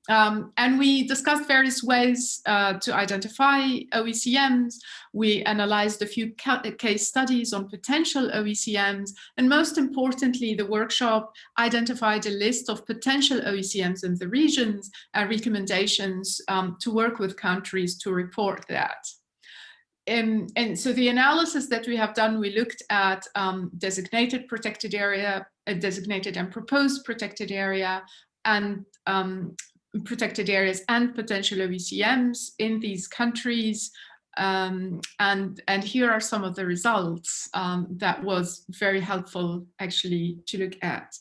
And we discussed various ways to identify OECMs. We analyzed a few case studies on potential OECMs. And most importantly, the workshop identified a list of potential OECMs in the regions and recommendations to work with countries to report that. And so the analysis that we have done, we looked at designated protected area, designated and proposed protected area, and protected areas and potential OECMs in these countries. And here are some of the results that was very helpful actually to look at.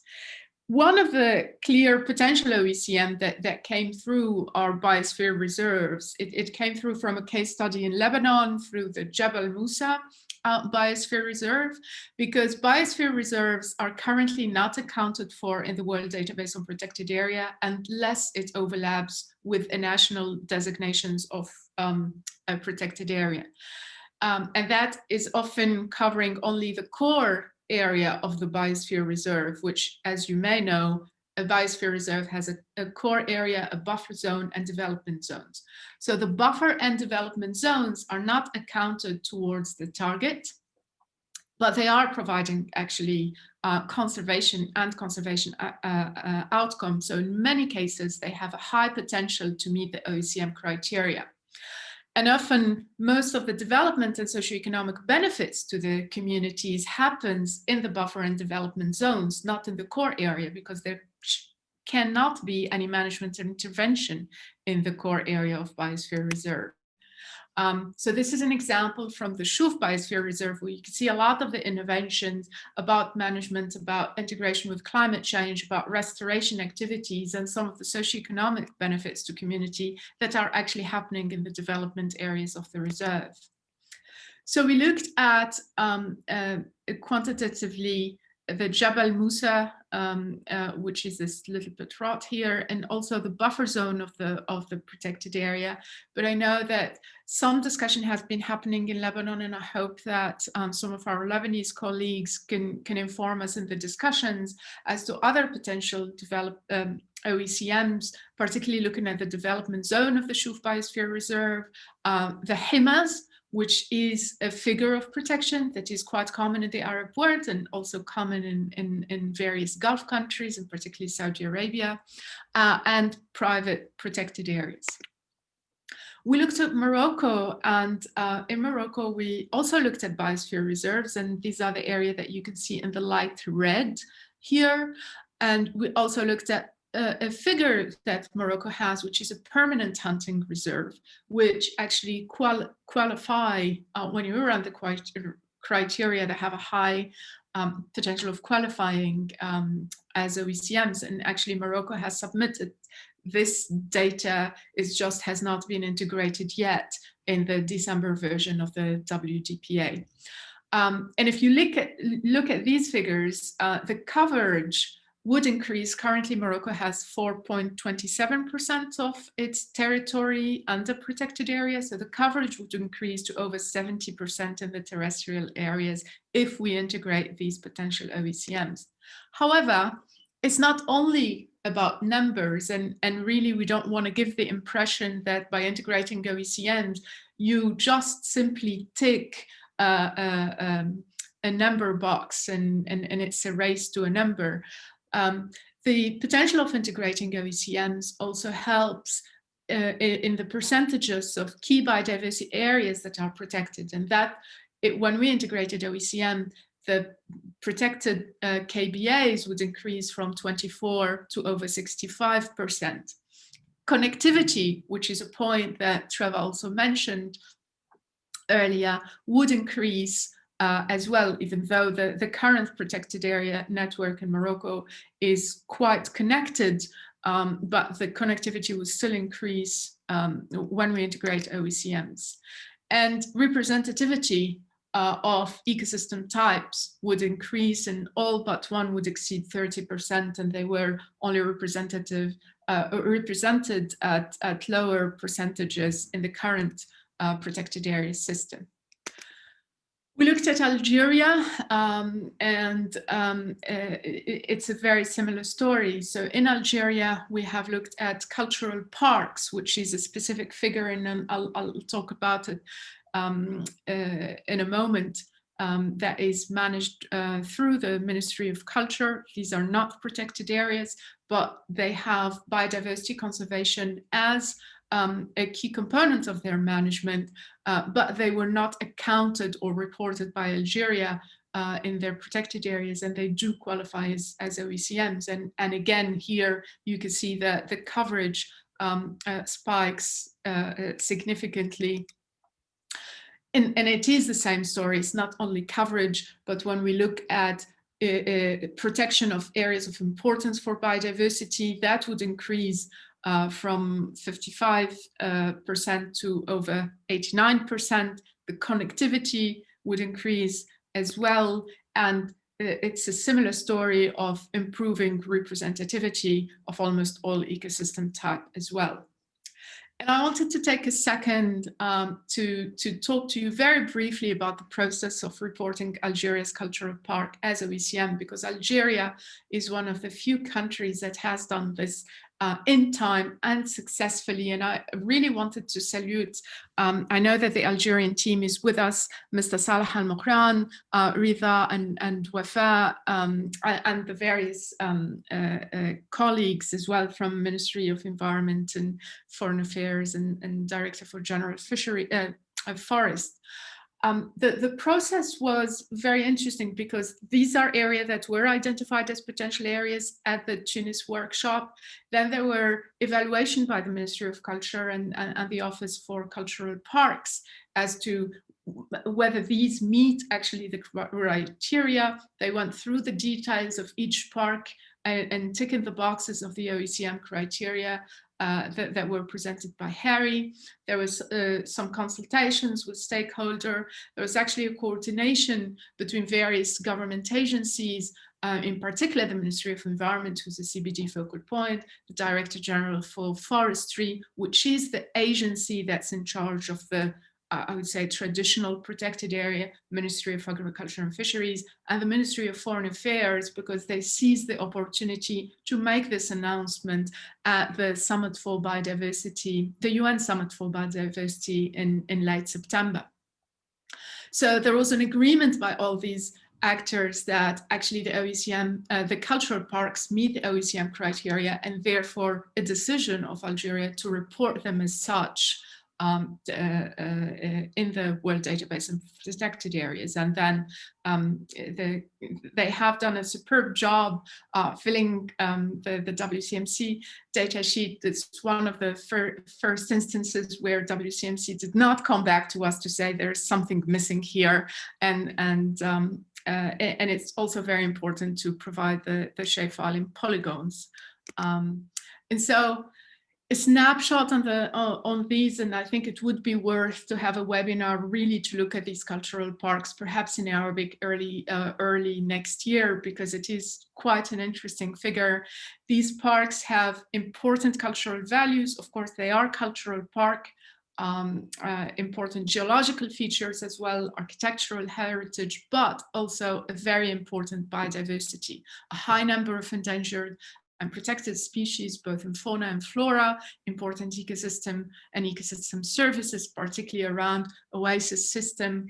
One of the clear potential OECM that came through are biosphere reserves. It came through from a case study in Lebanon through the Jebel Musa biosphere reserve, because biosphere reserves are currently not accounted for in the World Database on Protected Area unless it overlaps with a national designations of a protected area. And that is often covering only the core area of the biosphere reserve, which, as you may know, a biosphere reserve has a core area, a buffer zone, and development zones. So the buffer and development zones are not accounted towards the target, but they are providing actually conservation outcomes. So in many cases, they have a high potential to meet the OECM criteria. And often most of the development and socioeconomic benefits to the communities happens in the buffer and development zones, not in the core area, because there cannot be any management intervention in the core area of biosphere reserve. So this is an example from the Shuf Biosphere Reserve, where you can see a lot of the interventions about management, about integration with climate change, about restoration activities, and some of the socioeconomic benefits to community that are actually happening in the development areas of the reserve. So we looked at quantitatively the Jabal Musa, which is this little bit rot here, and also the buffer zone of the protected area. But I know that some discussion has been happening in Lebanon, and I hope that some of our Lebanese colleagues can inform us in the discussions as to other potential OECMs, particularly looking at the development zone of the Shuf Biosphere Reserve, the Himas, which is a figure of protection that is quite common in the Arab world and also common in various Gulf countries, and particularly Saudi Arabia, and private protected areas. We looked at Morocco, and in Morocco, we also looked at biosphere reserves, and these are the area that you can see in the light red here. And we also looked at a figure that Morocco has, which is a permanent hunting reserve, which actually qualify when you're around the criteria that have a high potential of qualifying as OECMs. And actually Morocco has submitted this data, has not been integrated yet in the December version of the WDPA. And if you look at these figures, the coverage would increase. Currently, Morocco has 4.27% of its territory under protected areas. So the coverage would increase to over 70% in the terrestrial areas if we integrate these potential OECMs. However, it's not only about numbers, and really we don't want to give the impression that by integrating OECMs, you just simply tick a number box and it's a race to a number. The potential of integrating OECMs also helps in the percentages of key biodiversity areas that are protected, and that when we integrated OECM, the protected KBAs would increase from 24 to over 65%. Connectivity, which is a point that Trevor also mentioned earlier, would increase as well, even though the current protected area network in Morocco is quite connected, but the connectivity will still increase when we integrate OECMs. And representativity of ecosystem types would increase, and all but one would exceed 30%, and they were only represented at lower percentages in the current protected area system. We looked at Algeria, and it's a very similar story. So in Algeria, we have looked at cultural parks, which is a specific figure, and I'll talk about it in a moment, that is managed through the Ministry of Culture. These are not protected areas, but they have biodiversity conservation as a key component of their management, but they were not accounted or reported by Algeria in their protected areas, and they do qualify as OECMs. And again, here you can see that the coverage spikes significantly. And it is the same story. It's not only coverage, but when we look at protection of areas of importance for biodiversity, that would increase from 55% to over 89%. The connectivity would increase as well. And it's a similar story of improving representativity of almost all ecosystem type as well. And I wanted to take a second to talk to you very briefly about the process of reporting Algeria's cultural park as OECM, because Algeria is one of the few countries that has done this in time and successfully. And I really wanted to salute, I know that the Algerian team is with us, Mr. Salah Al-Mokran, Rida and Wafa, and the various colleagues as well from Ministry of Environment and Foreign Affairs and Director for General Forest. The process was very interesting because these are areas that were identified as potential areas at the Tunis workshop. Then there were evaluation by the Ministry of Culture and the Office for Cultural Parks as to whether these meet actually the criteria. They went through the details of each park and ticking the boxes of the OECM criteria that were presented by Harry. There was some consultations with stakeholders. There was actually a coordination between various government agencies in particular the Ministry of Environment, who's a CBD focal point, the Director General for Forestry, which is the agency that's in charge of the, I would say, traditional protected area, Ministry of Agriculture and Fisheries, and the Ministry of Foreign Affairs, because they seized the opportunity to make this announcement at the Summit for Biodiversity, the UN Summit for Biodiversity in late September. So there was an agreement by all these actors that actually the OECM, the cultural parks meet the OECM criteria, and therefore a decision of Algeria to report them as such in the World Database of Protected Areas. And then they have done a superb job filling the WCMC data sheet. It's one of the first instances where WCMC did not come back to us to say there's something missing here, and it's also very important to provide the shapefile in polygons. And so a snapshot on these, and I think it would be worth to have a webinar really to look at these cultural parks, perhaps in Arabic early next year, because it is quite an interesting figure. These parks have important cultural values. Of course, they are cultural park. Important geological features as well, architectural heritage, but also a very important biodiversity, a high number of endangered and protected species, both in fauna and flora, important ecosystem and ecosystem services, particularly around oasis system.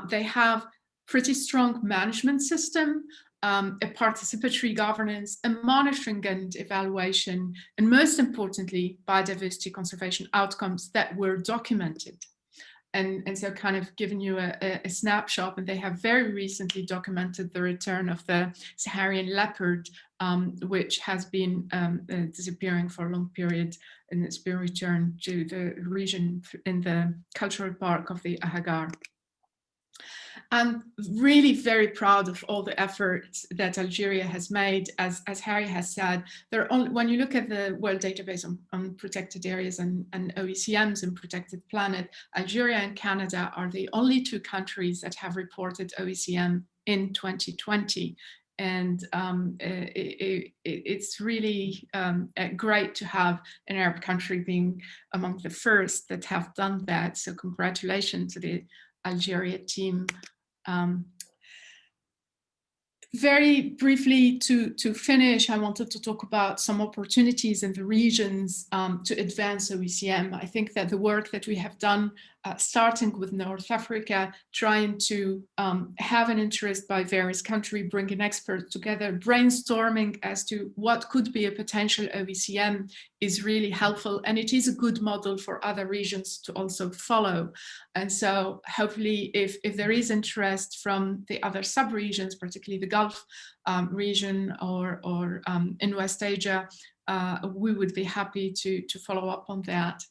They have pretty strong management system, a participatory governance, a monitoring and evaluation, and most importantly, biodiversity conservation outcomes that were documented. And so kind of giving you a snapshot, and they have very recently documented the return of the Saharan leopard, which has been disappearing for a long period, and it's been returned to the region in the cultural park of the Ahagar. I'm really very proud of all the efforts that Algeria has made. As Harry has said, when you look at the World Database on Protected Areas and OECMs and Protected Planet, Algeria and Canada are the only two countries that have reported OECM in 2020. And it's really great to have an Arab country being among the first that have done that. So congratulations to the Algeria team. Very briefly to finish, I wanted to talk about some opportunities in the regions to advance OECM. I think that the work that we have done, starting with North Africa, trying to have an interest by various countries, bringing experts together, brainstorming as to what could be a potential OECM is really helpful. And it is a good model for other regions to also follow. And so hopefully if there is interest from the other sub-regions, particularly the Gulf region or in West Asia, we would be happy to follow up on that.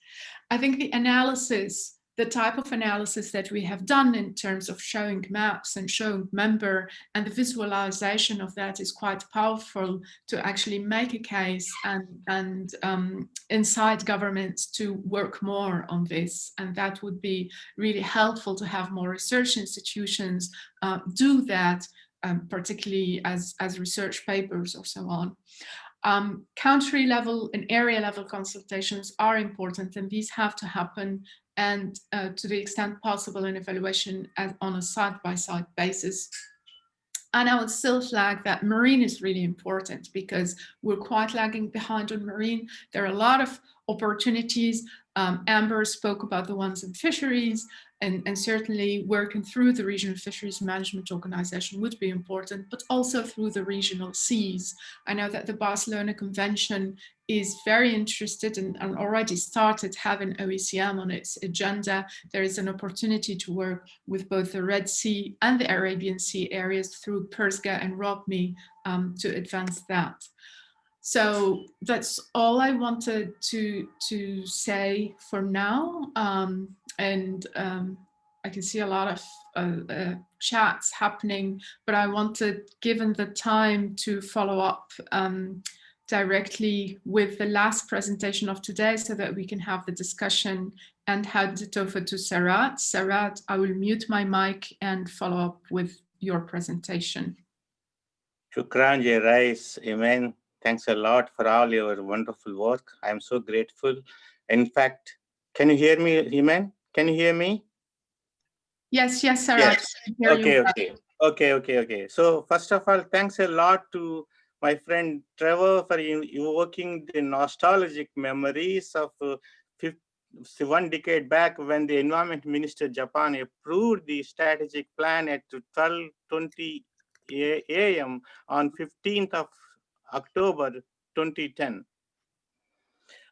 I think the analysis, the type of analysis that we have done in terms of showing maps and showing member, and the visualization of that is quite powerful to actually make a case and incite governments to work more on this. And that would be really helpful to have more research institutions do that, particularly as research papers or so on. Country level and area level consultations are important, and these have to happen, and to the extent possible an evaluation on a side-by-side basis. And I would still flag that marine is really important because we're quite lagging behind on marine. There are a lot of opportunities. Amber spoke about the ones in fisheries, and certainly working through the regional fisheries management organization would be important, but also through the regional seas. I know that the Barcelona Convention is very interested and already started having OECM on its agenda. There is an opportunity to work with both the Red Sea and the Arabian Sea areas through PERSGA and ROPMI to advance that. So that's all I wanted to say for now. I can see a lot of chats happening, but I wanted, given the time, to follow up directly with the last presentation of today so that we can have the discussion, and hand it over to Sarat. Sarat, I will mute my mic and follow up with your presentation. Shukran, Rais, Amen. Thanks a lot for all your wonderful work. I'm so grateful. In fact, can you hear me, Amen? Can you hear me? Yes, yes, sir. Yes. Okay. Okay. So first of all, thanks a lot to my friend Trevor for evoking the nostalgic memories of one decade back when the Environment Minister Japan approved the strategic plan at 12:20 a.m. on 15th of October 2010.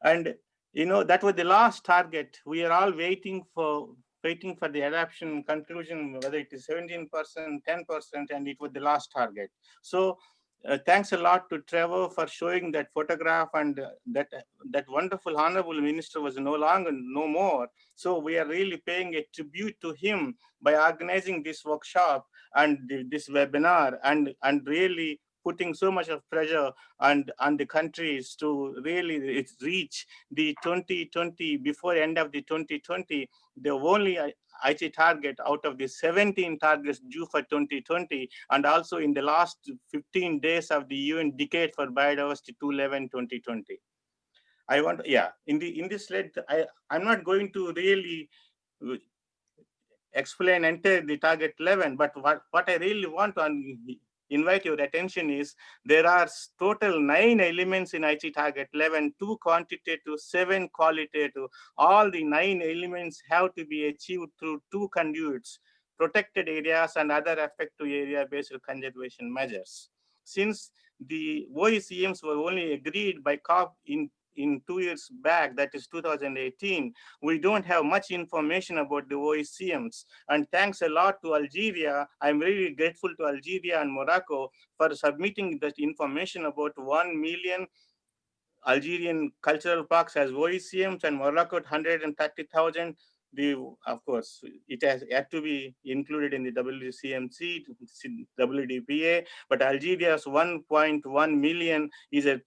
And that was the last target. We are all waiting for the adoption conclusion, whether it is 17%, 10%, and it was the last target. So thanks a lot to Trevor for showing that photograph, and that wonderful honorable minister was no more. So we are really paying a tribute to him by organizing this workshop and this webinar, and really putting so much of pressure on the countries to really reach the 2020, before end of the 2020, the only IT target out of the 17 targets due for 2020, and also in the last 15 days of the UN Decade for Biodiversity 2/11/2020. I want, in this slide, I'm not going to really explain enter the target 11, but what I really want to invite your attention is there are total 9 elements in IT target 11, 2 quantitative, 7 qualitative. All the 9 elements have to be achieved through 2 conduits, protected areas and other effective area-based conservation measures. Since the OECMs were only agreed by COP in 2 years back, that is 2018, we don't have much information about the OECMs. And thanks a lot to Algeria. I'm really grateful to Algeria and Morocco for submitting that information about 1 million Algerian cultural parks as OECMs, and Morocco 130,000. Of course, it has had to be included in the WCMC, WDPA, but Algeria's 1.1 million is a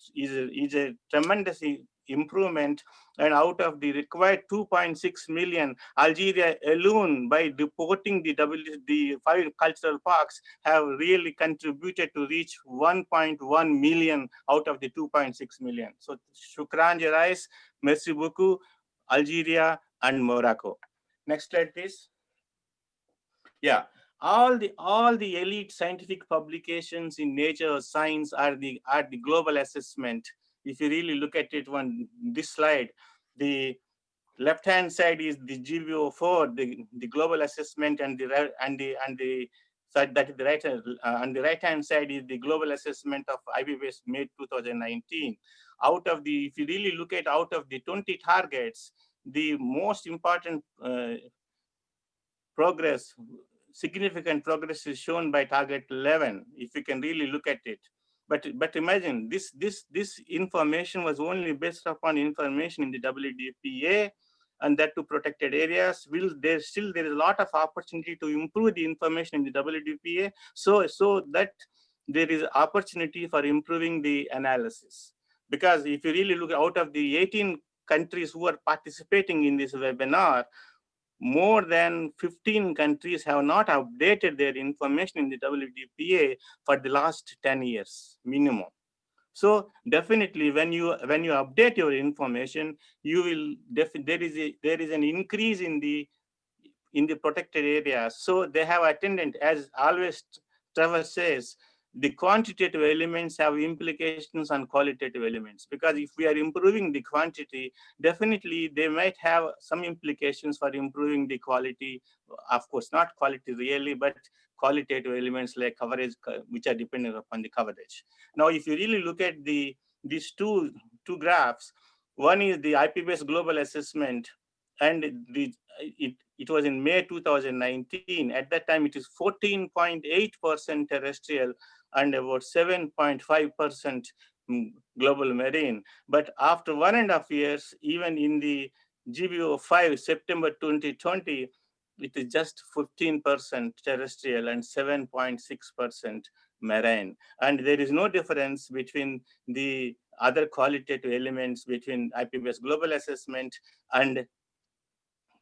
tremendous improvement. And out of the required 2.6 million, Algeria alone, by deporting the 5 cultural parks, have really contributed to reach 1.1 million out of the 2.6 million. So, shukran, Rais, merci beaucoup, Algeria and Morocco. Next slide, please. Yeah, all the elite scientific publications in Nature or Science are the global assessment. If you really look at it on this slide, the left-hand side is the GBO4, the global assessment, and the side that is the right, on the right-hand side is the global assessment of IPBES made 2019. If you really look at out of the 20 targets, the most important significant progress is shown by target 11, if you can really look at it. But imagine this information was only based upon information in the WDPA, and that to protected areas. There is a lot of opportunity to improve the information in the WDPA, so that there is opportunity for improving the analysis. Because if you really look out of the 18 countries who are participating in this webinar, more than 15 countries have not updated their information in the WDPA for the last 10 years minimum. So definitely, when you update your information, you will there is an increase in the protected areas. So they have attendant, as always Trevor says, the quantitative elements have implications on qualitative elements, because if we are improving the quantity, definitely they might have some implications for improving the quality. Of course, not quality really, but qualitative elements like coverage, which are dependent upon the coverage. Now, if you really look at these two graphs, one is the IPBES global assessment, and it was in May 2019. At that time, it is 14.8% terrestrial and about 7.5% global marine. But after 1.5 years, even in the GBO5, September 2020, it is just 15% terrestrial and 7.6% marine. And there is no difference between the other qualitative elements between IPBES global assessment and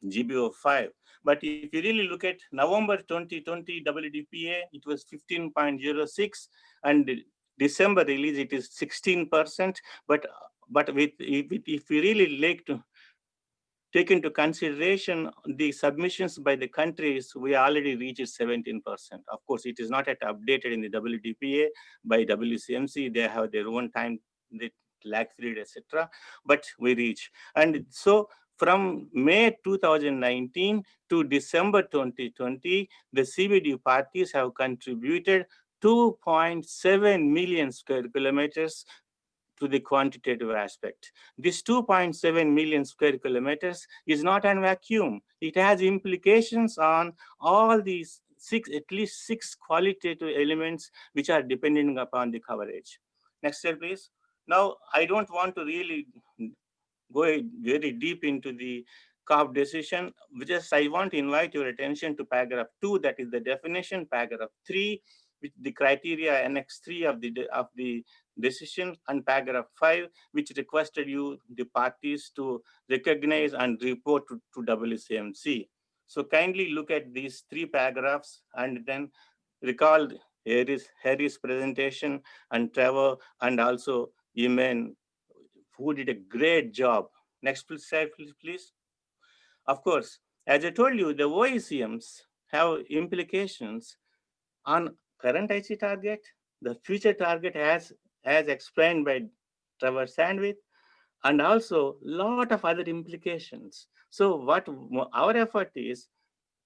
GBO5. But if you really look at November 2020 WDPA, it was 15.06, and December release it is 16%. But if we really like to take into consideration the submissions by the countries, we already reached 17%. Of course, it is not yet updated in the WDPA by WCMC. They have their own time, the lag period, etc. But we reach. And so from May 2019 to December 2020, the CBD parties have contributed 2.7 million square kilometers to the quantitative aspect. This 2.7 million square kilometers is not a vacuum. It has implications on all these at least six qualitative elements which are depending upon the coverage. Next slide, please. Now, I don't want to really go very deep into the COP decision. Just I want to invite your attention to paragraph 2, that is the definition, paragraph 3, with the criteria annex 3 of the decision, and paragraph 5, which requested you, the parties, to recognize and report to WCMC. So kindly look at these 3 paragraphs and then recall Harry's presentation and Trevor and also Yemen, who did a great job. Next slide, please. Of course, as I told you, the OECMs have implications on current IC target, the future target as explained by Trevor Sandwich, and also a lot of other implications. So what our effort is,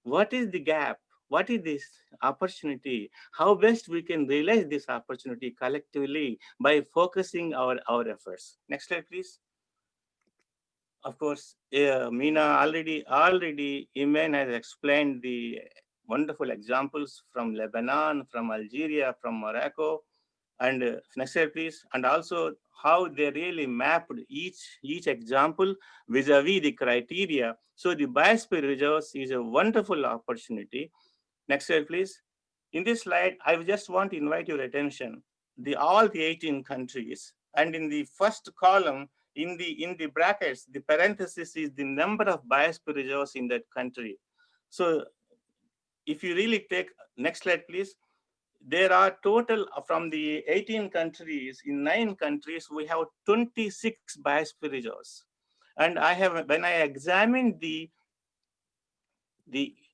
what is the gap? What is this opportunity? How best we can realize this opportunity collectively by focusing our efforts. Next slide, please. Of course, Meena already Iman has explained the wonderful examples from Lebanon, from Algeria, from Morocco, and next slide, please. And also how they really mapped each example vis-a-vis the criteria. So the biosphere reserves is a wonderful opportunity. Next slide, please. In this slide, I just want to invite your attention, all the 18 countries, and in the first column, in the brackets, the parenthesis is the number of biosphere reserves in that country. So if you really take, next slide, please. There are total from the 18 countries, in 9 countries, we have 26 biosphere reserves. And when I examined the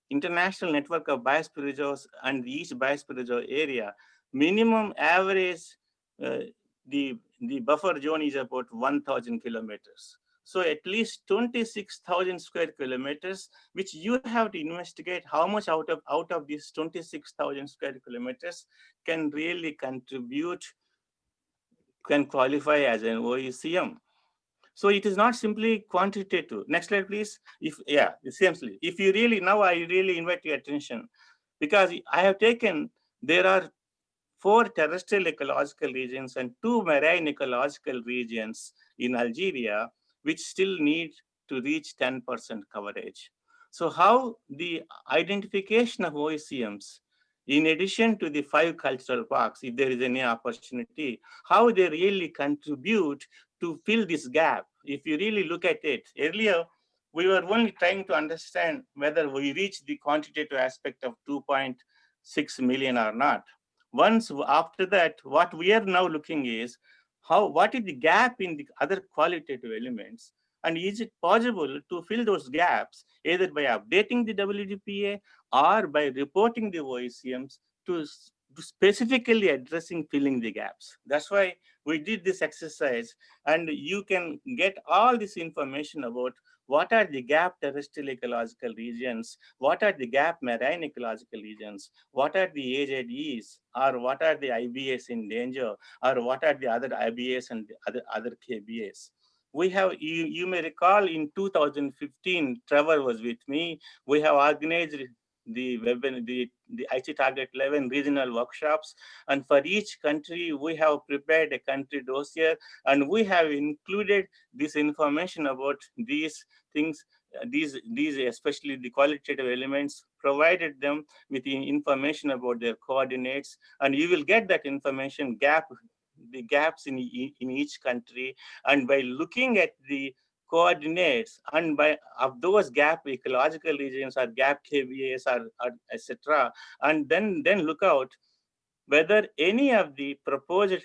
international network of biosphere reserves and each biosphere reserve area, minimum average, the buffer zone is about 1,000 kilometers. So at least 26,000 square kilometers, which you have to investigate how much out of these 26,000 square kilometers can really contribute, can qualify as an OECM. So it is not simply quantitative. Next slide, please. Essentially, if you really, now I really invite your attention, because I have taken, there are 4 terrestrial ecological regions and 2 marine ecological regions in Algeria, which still need to reach 10% coverage. So how the identification of OECMs, in addition to the 5 cultural parks, if there is any opportunity, how they really contribute to fill this gap. If you really look at it, earlier, we were only trying to understand whether we reach the quantitative aspect of 2.6 million or not. Once after that, what we are now looking is, what is the gap in the other qualitative elements? And is it possible to fill those gaps either by updating the WDPA or by reporting the OECMs to specifically addressing filling the gaps? That's why we did this exercise, and you can get all this information about what are the gap terrestrial ecological regions, what are the gap marine ecological regions, what are the AZEs, or what are the IBAs in danger, or what are the other IBAs and the other KBAs. We have, you may recall in 2015, Trevor was with me, we have organized the IC Target 11 regional workshops. And for each country, we have prepared a country dossier, and we have included this information about these things, these especially the qualitative elements, provided them with the information about their coordinates, and you will get that information, the gaps in each country. And by looking at the coordinates, and by of those gap ecological regions or gap KVAs or etc., and then look out whether any of the proposed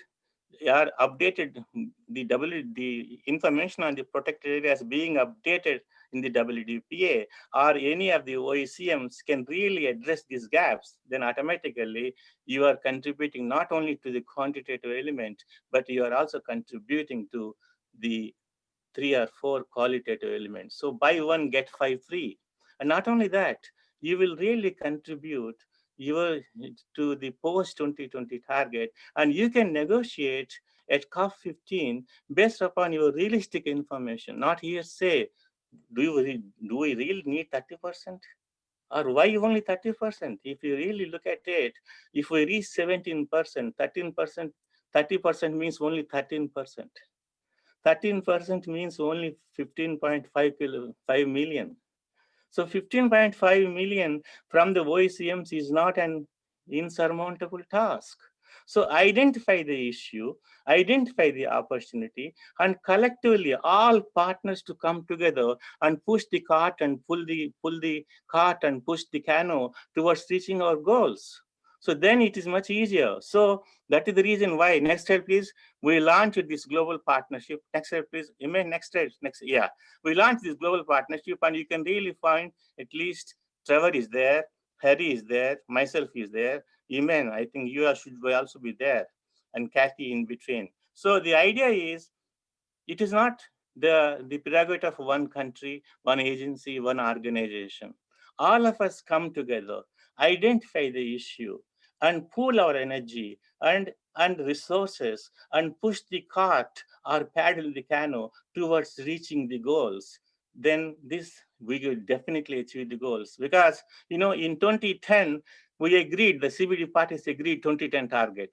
are updated, the information on the protected areas being updated in the WDPA, or any of the OECMs can really address these gaps, then automatically you are contributing not only to the quantitative element, but you are also contributing to the 3 or 4 qualitative elements. So buy 1, get 5 free. And not only that, you will really contribute to the post-2020 target, and you can negotiate at COP15 based upon your realistic information, not hearsay. Do we really need 30%? Or why only 30%? If you really look at it, if we reach 17%, 13%, 30% means only 13%. 13% means only 15.5 million. So 15.5 million from the OECMs is not an insurmountable task. So identify the issue, identify the opportunity, and collectively all partners to come together and push the cart and pull the cart and push the canoe towards reaching our goals. So then it is much easier. So that is the reason why, next slide please, we launched this global partnership. Next slide please, next slide, yeah. We launched this global partnership, and you can really find at least Trevor is there, Harry is there, myself is there, Iman, I think you should also be there, and Kathy in between. So the idea is, it is not the prerogative of one country, one agency, one organization. All of us come together, identify the issue, and pool our energy and resources, and push the cart or paddle the canoe towards reaching the goals. Then we will definitely achieve the goals. Because in 2010, we agreed, the CBD parties agreed 2010 target.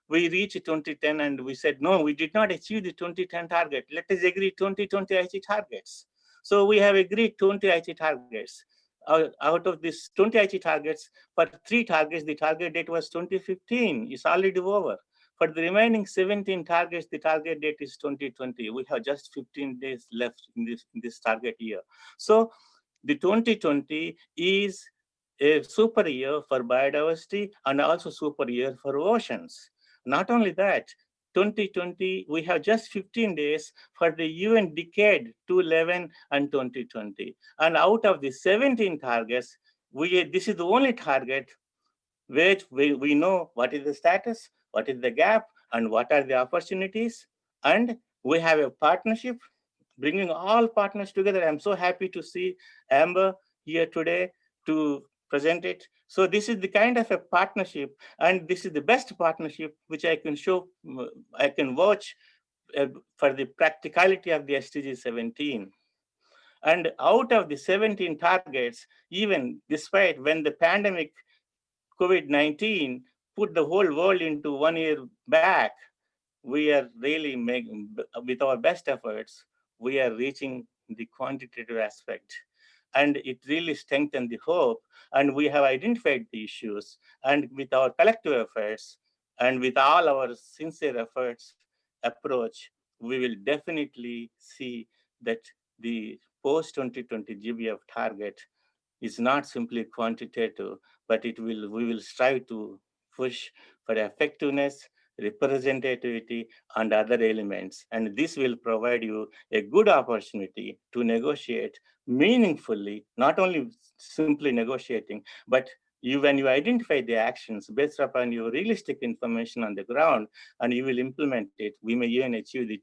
We reached 2010 and we said, no, we did not achieve the 2010 target. Let us agree 2020 IC targets. So we have agreed 20 IC targets. Out of these 20 IC targets, for 3 targets, the target date was 2015. It's already over. For the remaining 17 targets, the target date is 2020. We have just 15 days left in this target year. So the 2020 is a super year for biodiversity and also super year for oceans. Not only that, 2020, we have just 15 days for the UN decade 2011 and 2020. And out of the 17 targets, this is the only target where we know what is the status, what is the gap, and what are the opportunities. And we have a partnership bringing all partners together. I'm so happy to see Amber here today to present it. So this is the kind of a partnership, and this is the best partnership which I can show, I can watch for the practicality of the SDG 17. And out of the 17 targets, even despite when the pandemic COVID-19 put the whole world into 1 year back, we are really making, with our best efforts, we are reaching the quantitative aspect. And it really strengthened the hope. And we have identified the issues. And with our collective efforts and with all our sincere efforts approach, we will definitely see that the post-2020 GBF target is not simply quantitative, but we will strive to push for effectiveness, representativity, and other elements. And this will provide you a good opportunity to negotiate meaningfully, not only simply negotiating, but when you identify the actions based upon your realistic information on the ground, and you will implement it, we may even achieve the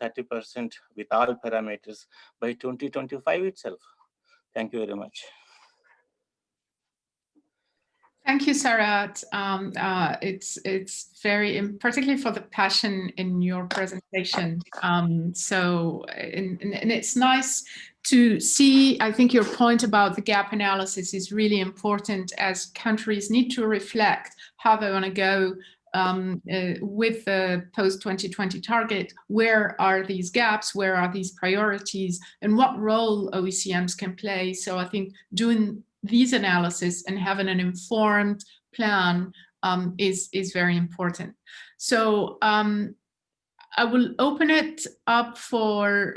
30% with all parameters by 2025 itself. Thank you very much. Thank you, Sarat. It's very, particularly for the passion in your presentation. And it's nice to see, I think your point about the gap analysis is really important, as countries need to reflect how they want to go with the post-2020 target. Where are these gaps? Where are these priorities? And what role OECMs can play? So I think doing these analysis and having an informed plan is very important. So I will open it up for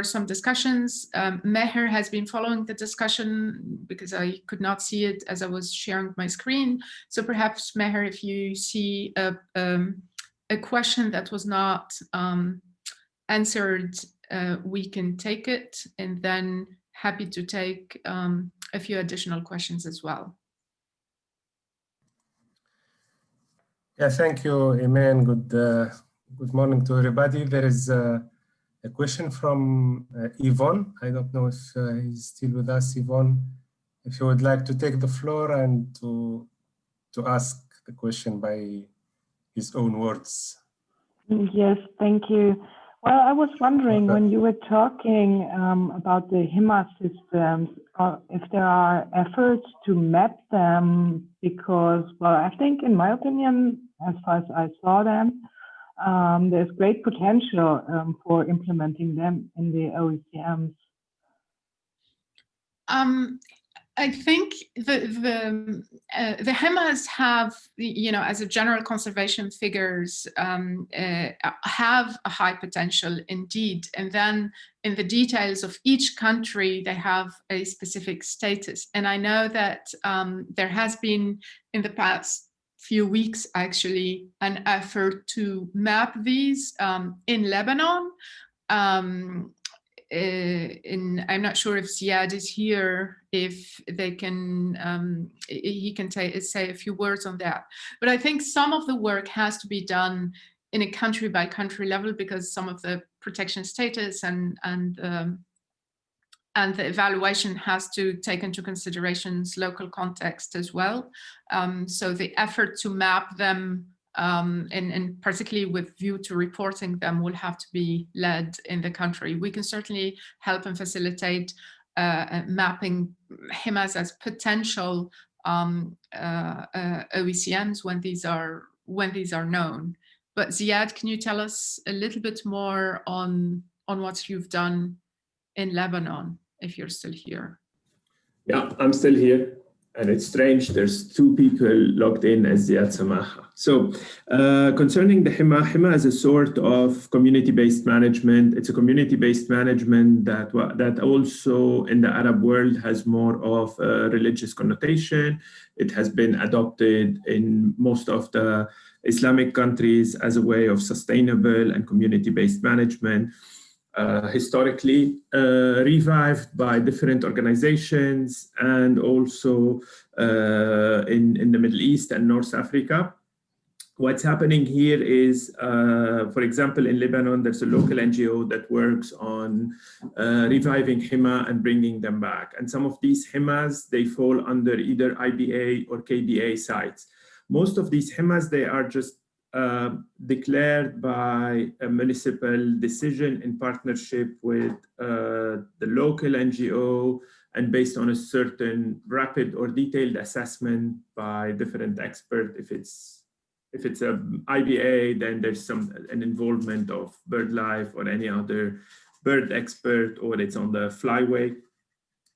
some discussions. Meher has been following the discussion because I could not see it as I was sharing my screen. So perhaps Meher, if you see a question that was not answered, we can take it, and then happy to take a few additional questions as well. Yeah, thank you, Iman. Good morning to everybody. There is a question from Yvonne. I don't know if he's still with us, Yvonne. If you would like to take the floor and to ask the question by his own words. Yes, thank you. Well, I was wondering when you were talking about the HIMA systems, if there are efforts to map them, because, well, I think in my opinion, as far as I saw them, there's great potential for implementing them in the OECMs. I think the HIMAs have, as a general conservation figures, have a high potential indeed. And then in the details of each country, they have a specific status. And I know that there has been in the past few weeks, actually, an effort to map these in Lebanon. I'm not sure if Ziad is here, if they can, he can say a few words on that. But I think some of the work has to be done in a country by country level, because some of the protection status and the evaluation has to take into considerations local context as well. So the effort to map them, and particularly with view to reporting them, will have to be led in the country. We can certainly help and facilitate mapping HIMAs as potential OECMs when these are known. But Ziad, can you tell us a little bit more on what you've done in Lebanon, if you're still here? Yeah, I'm still here. And it's strange, there's two people logged in as Ziad Samaha. So concerning the HIMA is a sort of community-based management. It's a community-based management that also in the Arab world has more of a religious connotation. It has been adopted in most of the Islamic countries as a way of sustainable and community-based management. Historically revived by different organizations, and also in the Middle East and North Africa. What's happening here is, for example, in Lebanon, there's a local NGO that works on reviving HIMA and bringing them back. And some of these HIMAs, they fall under either IBA or KBA sites. Most of these HIMAs, they are just declared by a municipal decision in partnership with the local NGO, and based on a certain rapid or detailed assessment by different experts. If it's a IBA, then there's an involvement of BirdLife or any other bird expert, or it's on the flyway.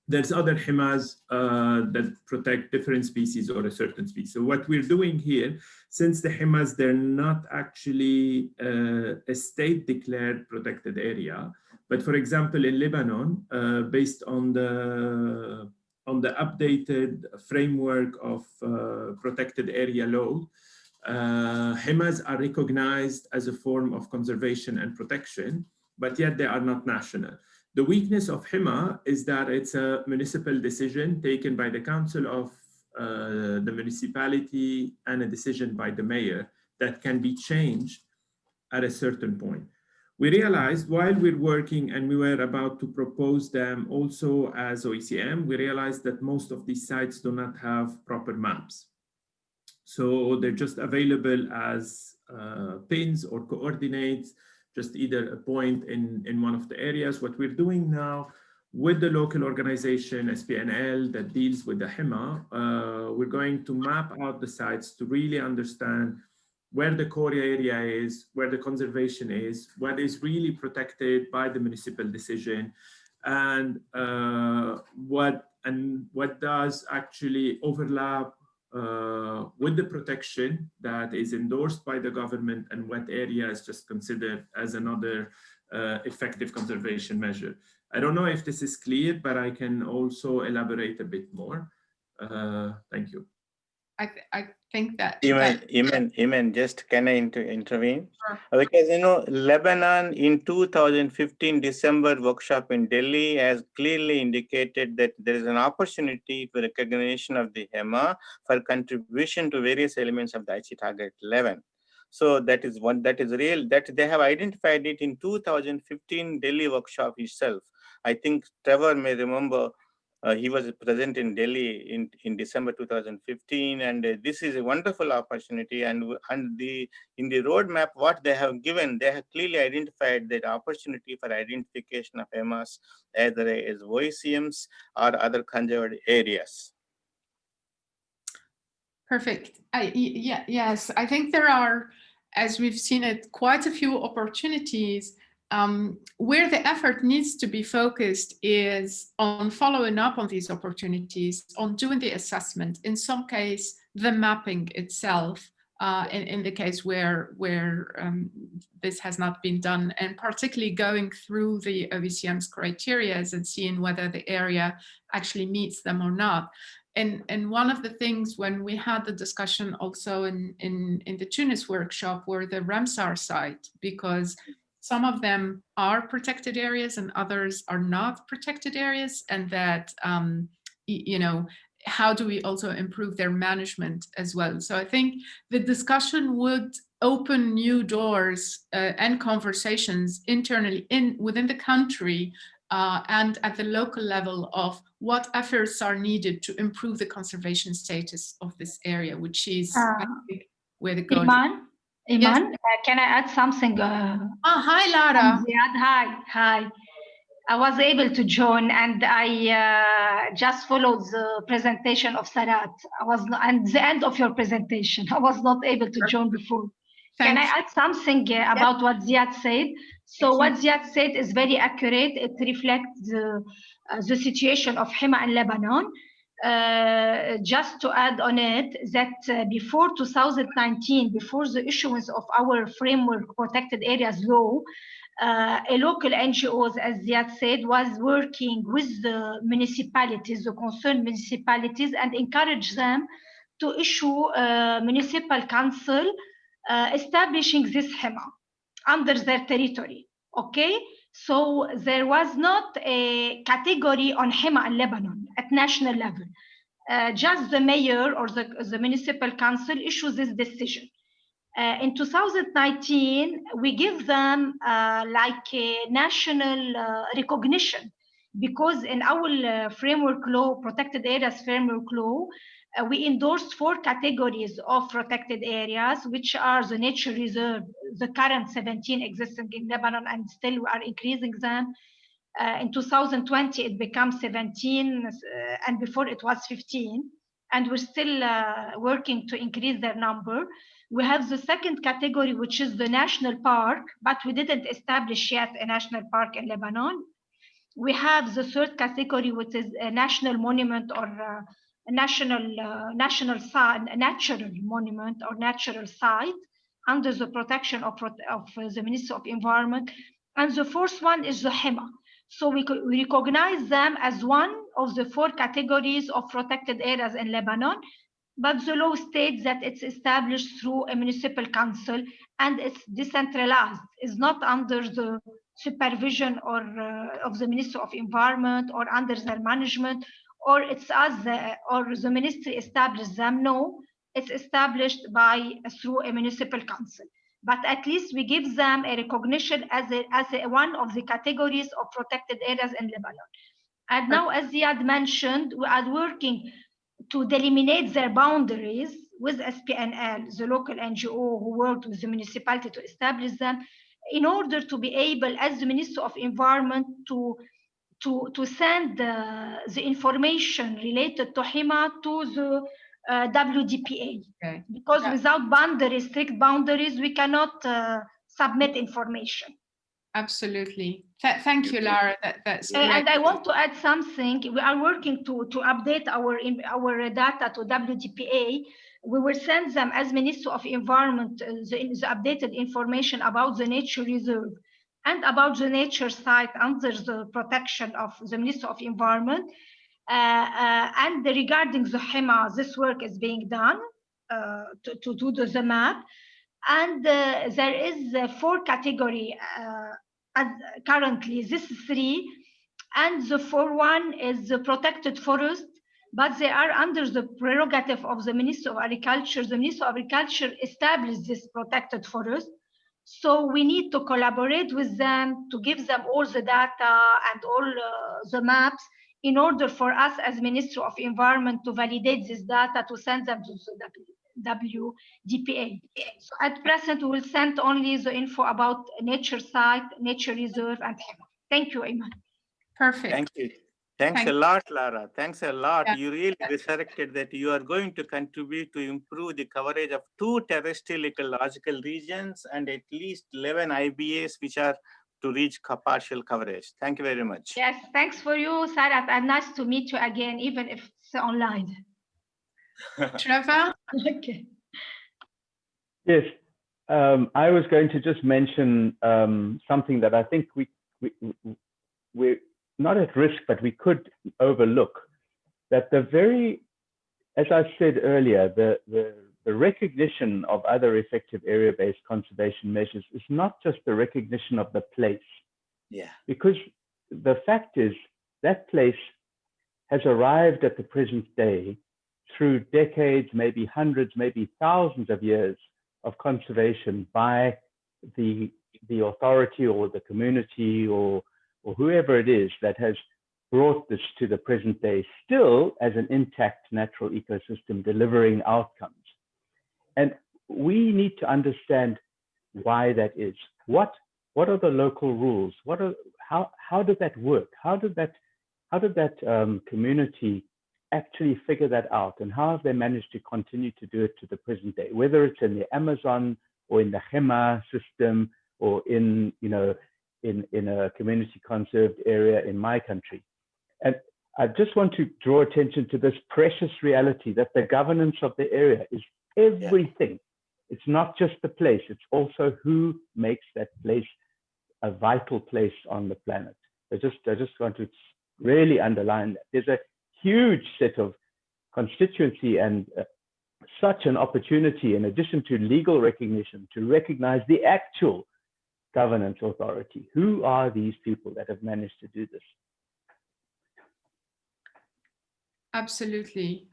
There's other HIMAs that protect different species or a certain species. So what we're doing here, since the HIMAs, they're not actually a state-declared protected area, but for example, in Lebanon, based on the updated framework of protected area law, HIMAs are recognized as a form of conservation and protection, but yet they are not national. The weakness of HIMA is that it's a municipal decision taken by the council of the municipality and a decision by the mayor that can be changed at a certain point. We realized while we're working and we were about to propose them also as OECM, we realized that most of these sites do not have proper maps. So they're just available as pins or coordinates, just either a point in one of the areas. What we're doing now with the local organization, SPNL, that deals with the HIMA, we're going to map out the sites to really understand where the core area is, where the conservation is, what is really protected by the municipal decision, and what does actually overlap with the protection that is endorsed by the government, and what area is just considered as another effective conservation measure. I don't know if this is clear, but I can also elaborate a bit more. Thank you. I think that Iman, just can I intervene? Sure. Because Lebanon in 2015 December workshop in Delhi has clearly indicated that there is an opportunity for recognition of the HEMA for contribution to various elements of the Aichi Target 11. So that is one that is real, that they have identified it in 2015 Delhi workshop itself. I think Trevor may remember. He was present in Delhi in December 2015, and this is a wonderful opportunity. And in the roadmap, what they have given, they have clearly identified that opportunity for identification of HEMAs either as OECMs or other conserved areas. Perfect. Yes, I think there are, as we've seen it, quite a few opportunities. Where the effort needs to be focused is on following up on these opportunities, on doing the assessment, in some case, the mapping itself, in the case where this has not been done, and particularly going through the OECM's criteria and seeing whether the area actually meets them or not. And one of the things when we had the discussion also in the Tunis workshop were the Ramsar site, because some of them are protected areas and others are not protected areas, and that, you know, how do we also improve their management as well? So I think the discussion would open new doors and conversations internally within the country and at the local level of what efforts are needed to improve the conservation status of this area, which is I think, where the goal is. Iman, yes. Can I add something? Hi, Lara. Hi. I was able to join, and I just followed the presentation of Sarat. And the end of your presentation. I was not able to join before. Thanks. Can I add something about what Ziad said? So what Ziad said is very accurate. It reflects the situation of HEMA in Lebanon. Just to add on it, that before 2019, before the issuance of our framework protected areas law, a local NGOs, as Ziad said, was working with the municipalities, the concerned municipalities, and encourage them to issue a municipal council establishing this HEMA under their territory. Okay, so there was not a category on HEMA in Lebanon at national level. Just the mayor or the municipal council issues this decision. In 2019, we give them like a national recognition, because in our framework law, protected areas framework law, we endorsed 4 categories of protected areas, which are the nature reserve, the current 17 existing in Lebanon, and still we are increasing them. In 2020, it becomes 17, and before it was 15, and we're still working to increase their number. We have the second category, which is the national park, but we didn't establish yet a national park in Lebanon. We have the third category, which is a national monument or a natural monument or natural site under the protection of the Ministry of Environment. And the fourth one is the HEMA. So we recognize them as one of the 4 categories of protected areas in Lebanon, but the law states that it's established through a municipal council and it's decentralized. It's not under the supervision or of the Ministry of Environment or under their management, or it's or the ministry established them. No, it's established through a municipal council. But at least we give them a recognition as one of the categories of protected areas in Lebanon. And now, as Ziad mentioned, we are working to delineate their boundaries with SPNL, the local NGO who worked with the municipality to establish them, in order to be able, as the Minister of Environment, to send the information related to HEMA to the WDPA. Okay. Because without strict boundaries, we cannot submit information. Absolutely. Thank you, Lara. That's great. And I want to add something. We are working to update our data to WDPA. We will send them as Ministry of Environment the updated information about the nature reserve and about the nature site under the protection of the Ministry of Environment. And regarding the HEMA, this work is being done to do the map. And there is 4 categories currently, this is 3. And the 4th one is the protected forest, but they are under the prerogative of the Ministry of Agriculture. The Ministry of Agriculture established this protected forest. So we need to collaborate with them to give them all the data and all the maps in order for us as Ministry of Environment to validate this data to send them to the WDPA. So at present, we will send only the info about nature site, nature reserve, and HEMA. Thank you, Iman. Perfect. Thank you. Thanks a lot, Lara. Thanks a lot. You really resurrected that you are going to contribute to improve the coverage of 2 terrestrial ecological regions and at least 11 IBAs, which are to reach partial coverage. Thank you very much. Yes, thanks for you, Sarah, and nice to meet you again, even if it's online. Trevor? Okay. Yes, I was going to just mention something that I think we're not at risk, but we could overlook. That as I said earlier, the recognition of other effective area-based conservation measures is not just the recognition of the place. Yeah. Because the fact is that place has arrived at the present day through decades, maybe hundreds, maybe thousands of years of conservation by the authority or the community or whoever it is that has brought this to the present day, still as an intact natural ecosystem delivering outcomes. And we need to understand why that is. What are the local rules? How did that work? How did that community actually figure that out? And how have they managed to continue to do it to the present day? Whether it's in the Amazon or in the HEMA system or in a community conserved area in my country. And I just want to draw attention to this precious reality that the governance of the area is everything. It's not just the place, it's also who makes that place a vital place on the planet. I just want to really underline that. There's a huge set of constituency and such an opportunity, in addition to legal recognition, to recognize the actual governance authority. Who are these people that have managed to do this? Absolutely.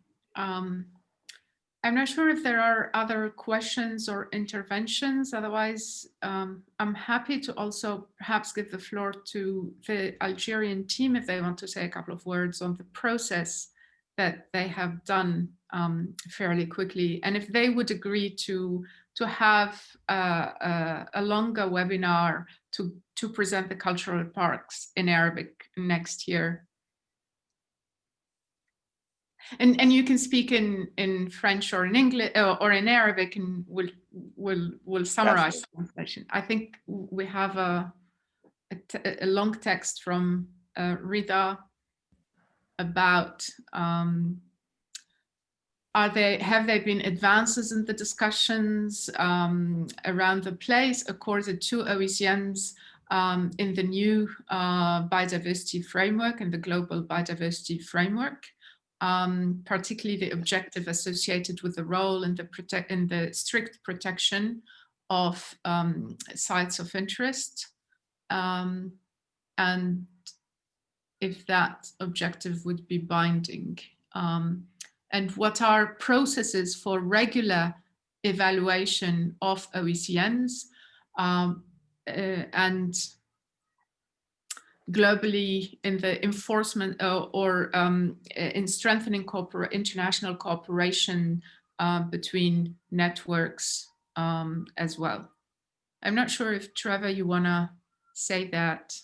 I'm not sure if there are other questions or interventions. Otherwise, I'm happy to also perhaps give the floor to the Algerian team if they want to say a couple of words on the process that they have done fairly quickly, and if they would agree to have a longer webinar to present the cultural parks in Arabic next year. And you can speak in French or in English or in Arabic, and we'll summarize the translation. I think we have a long text from Rida about have there been advances in the discussions around the place according to OECMs in the new biodiversity framework and the global biodiversity framework, particularly the objective associated with the role in the strict protection of sites of interest, and if that objective would be binding. And what are processes for regular evaluation of OECMs and globally in the enforcement or in strengthening international cooperation between networks as well. I'm not sure if Trevor, you want to say that,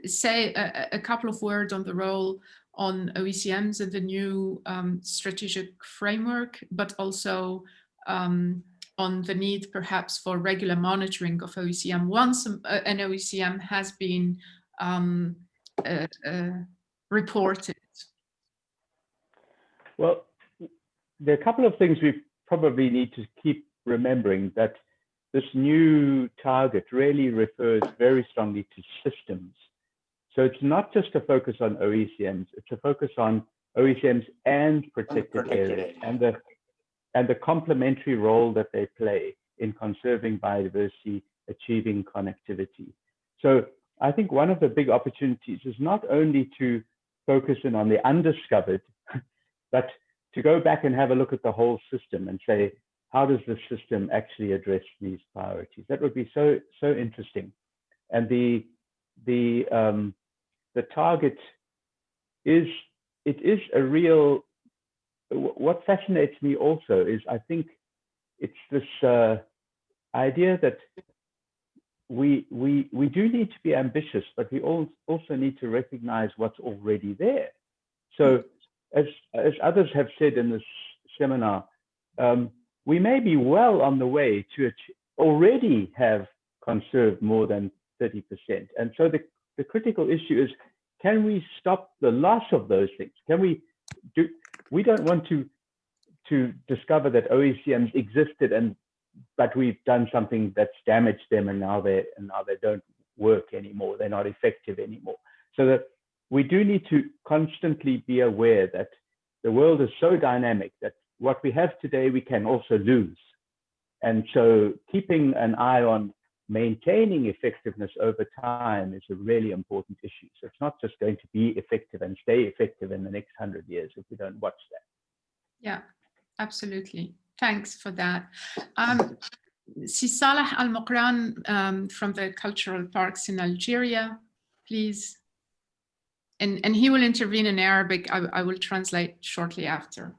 say a couple of words on the role on OECMs and the new strategic framework, but also on on the need perhaps for regular monitoring of OECM once an OECM has been reported? Well, there are a couple of things we probably need to keep remembering, that this new target really refers very strongly to systems. So it's not just a focus on OECMs, it's a focus on OECMs and protected areas and the complementary role that they play in conserving biodiversity, achieving connectivity. So I think one of the big opportunities is not only to focus in on the undiscovered, but to go back and have a look at the whole system and say, how does the system actually address these priorities? That would be so interesting. And the target is a real. What fascinates me also is, I think it's this idea that we do need to be ambitious, but we also need to recognize what's already there. So as others have said in this seminar, we may be well on the way to already have conserved more than 30%. And so the critical issue is, can we stop the loss of those things? Can we do? We don't want to discover that OECMs existed but we've done something that's damaged them and now they don't work anymore. They're not effective anymore. So that we do need to constantly be aware that the world is so dynamic that what we have today, we can also lose. And so keeping an eye on maintaining effectiveness over time is a really important issue. So it's not just going to be effective and stay effective in the next 100 years if we don't watch that. Yeah, absolutely. Thanks for that. Si Salah Al-Mukran from the Cultural Parks in Algeria, please. And he will intervene in Arabic. I will translate shortly after.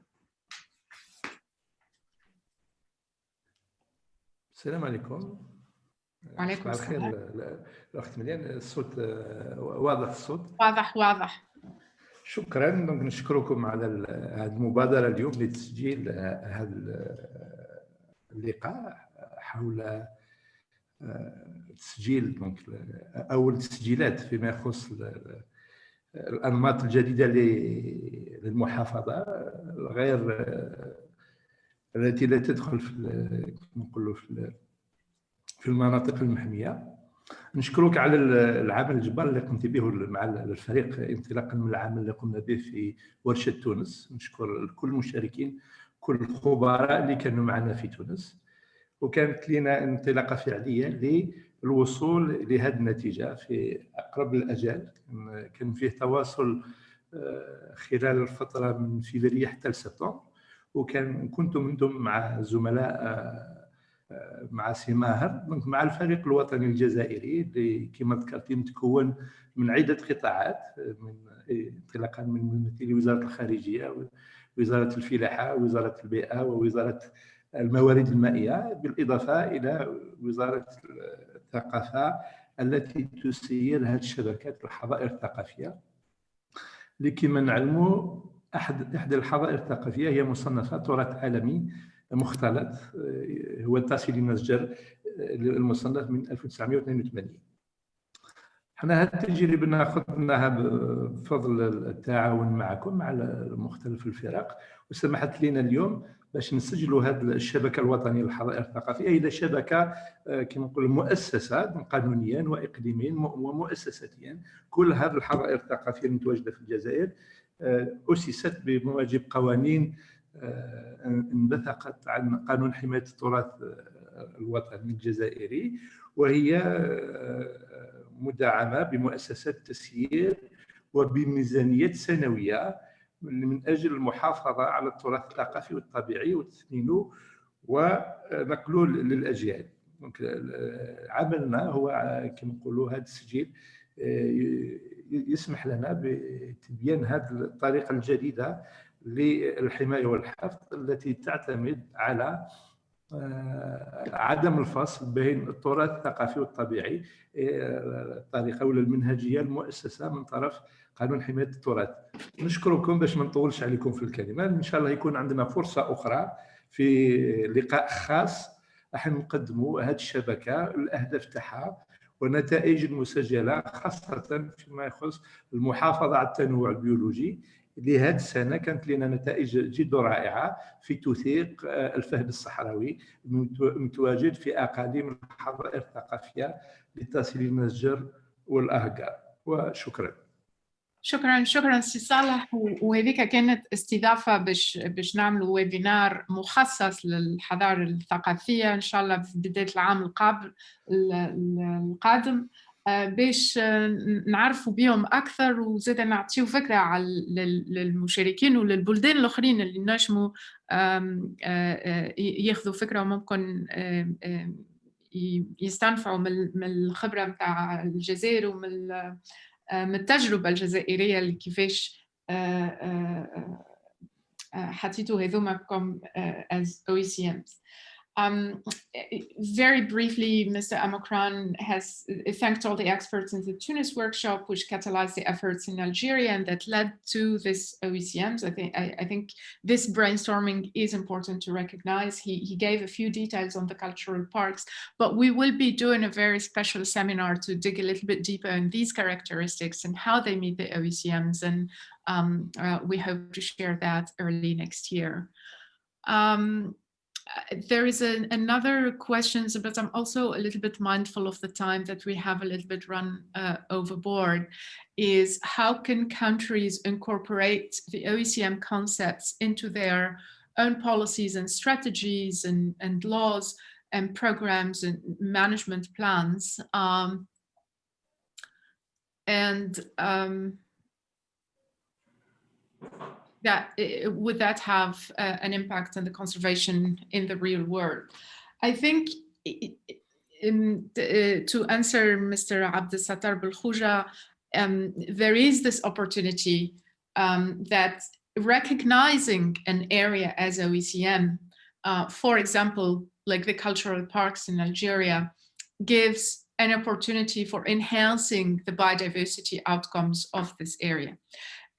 السلام عليكم. وعليكم السلام. الأخت مليان، الصوت واضح الصوت؟ واضح. شكرا. دونك نشكركم على هذه المبادرة اليوم لتسجيل هذا اللقاء حول تسجيل دونك أول التسجيلات فيما يخص الأنماط الجديدة للمحافظة الغير التي لا تدخل في المناطق المحمية. نشكرك على العمل الجبار اللي قمت به مع الفريق انطلاقا من العمل اللي قمنا به في ورشة تونس. نشكر كل المشاركين، كل الخبراء اللي كانوا معنا في تونس، وكانت لنا انطلاقة فعلية للوصول لهذه النتيجة في أقرب الأجال. كان فيه تواصل خلال الفترة من فبراير حتى لسبتمبر، كنتم انتم مع الزملاء مع سماهر مع الفريق الوطني الجزائري اللي كما ذكرتي متكون من عدة قطاعات، انطلاقا من ممثلي وزارة الخارجية، وزارة الفلاحة، وزارة البيئة، ووزارة الموارد المائية، بالإضافة إلى وزارة الثقافة التي تسير هذه الشبكات الحظائر الثقافية. لكما نعلموا إحدى الحظائر الثقافية هي مصنفات تراث عالمي مختلط، هو التاسيلي مسجر المصنف من 1982. حنا هذه التجربة ناخذناها بفضل التعاون معكم مع مختلف الفرق، وسمحت لنا اليوم باش نسجلوا هذه الشبكة الوطنية للحظائر الثقافية إلى شبكة كما نقول مؤسسة قانونيا وإقليميا ومؤسساتيا. كل هذه الحظائر الثقافية المتواجدة في الجزائر أسست بموجب قوانين انبثقت عن قانون حماية التراث الوطني الجزائري، وهي مدعمة بمؤسسات تسيير وبميزانيات سنوية من أجل المحافظة على التراث الثقافي والطبيعي وتثمينه ونقله للأجيال. عملنا هو كما نقولوا هذا التسجيل يسمح لنا بتبيان هذه الطريقة الجديدة للحماية والحفظ التي تعتمد على عدم الفصل بين التراث الثقافي والطبيعي، الطريقة ولا المنهجية المؤسسة من طرف قانون حماية التراث. نشكركم باش ما نطولش عليكم في الكلمة. إن شاء الله يكون عندنا فرصة أخرى في لقاء خاص راح نقدموا هذه الشبكه الاهداف تاعها والنتائج المسجله خاصه فيما يخص المحافظه على التنوع البيولوجي اللي هذه السنه كانت لنا نتائج جد رائعه في توثيق الفهد الصحراوي المتواجد في اقاليم الحظائر الثقافيه لتصل النسجر والاهجار. وشكرا. شكرا سي صالح. وهذيك كانت استضافه باش نعملوا ويبينار مخصص للحضاره الثقافيه ان شاء الله في بدايه العام القادم باش نعرفوا بهم اكثر وزاد نعطيو فكره على للمشاركين وللبلدان الاخرين اللي نجموا ياخذوا فكره وممكن يستنفعوا من الخبره نتاع الجزائر ومن من التجربة الجزائرية اللي كيفاش حطيتوا هذوما as OECMs. Very briefly, Mr. Amakran has thanked all the experts in the Tunis workshop, which catalyzed the efforts in Algeria and that led to this OECMs. I think this brainstorming is important to recognize. He gave a few details on the cultural parks, but we will be doing a very special seminar to dig a little bit deeper in these characteristics and how they meet the OECMs, and we hope to share that early next year. There is another question, but I'm also a little bit mindful of the time that we have a little bit run overboard, is how can countries incorporate the OECM concepts into their own policies and strategies and laws and programs and management plans? Would that have an impact on the conservation in the real world? I think to answer Mr. Abdelsattar Belkhouja, there is this opportunity that recognizing an area as OECM, for example, like the cultural parks in Algeria, gives an opportunity for enhancing the biodiversity outcomes of this area.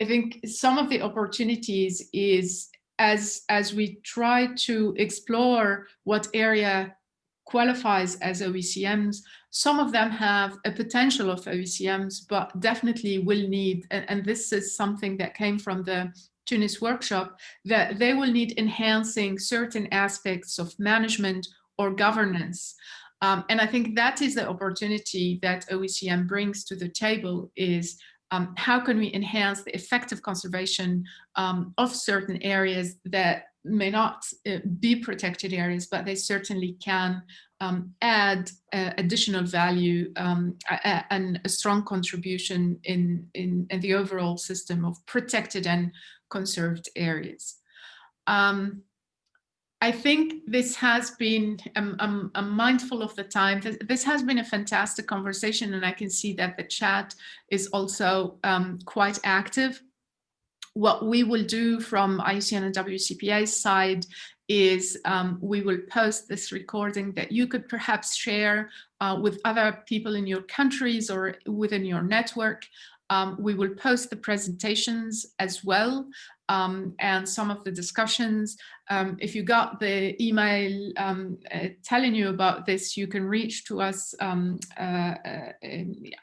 I think some of the opportunities is as we try to explore what area qualifies as OECMs, some of them have a potential of OECMs, but definitely will need, and this is something that came from the Tunis workshop, that they will need enhancing certain aspects of management or governance. And I think that is the opportunity that OECM brings to the table, is how can we enhance the effective conservation of certain areas that may not be protected areas, but they certainly can add additional value and a strong contribution in the overall system of protected and conserved areas. I think this has been, I'm mindful of the time. This has been a fantastic conversation, and I can see that the chat is also quite active. What we will do from IUCN and WCPA's side is we will post this recording that you could perhaps share with other people in your countries or within your network. We will post the presentations as well. And some of the discussions. If you got the email telling you about this, you can reach to us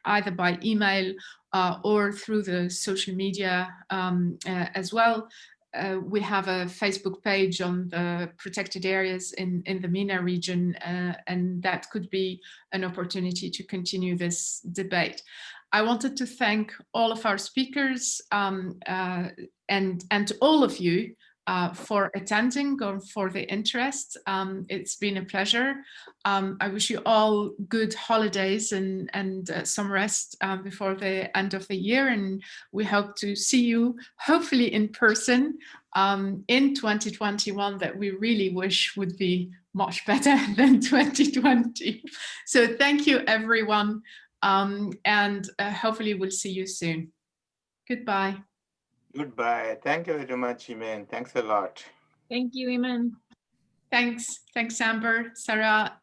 either by email or through the social media as well. We have a Facebook page on the protected areas in the MENA region, and that could be an opportunity to continue this debate. I wanted to thank all of our speakers and to all of you for attending or for the interest. It's been a pleasure. I wish you all good holidays and some rest before the end of the year. And we hope to see you, hopefully in person, in 2021, that we really wish would be much better than 2020. So thank you, everyone. And hopefully we'll see you soon. Goodbye. Goodbye. Thank you very much, Iman. Thanks a lot. Thank you, Iman. Thanks, Amber, Sarat.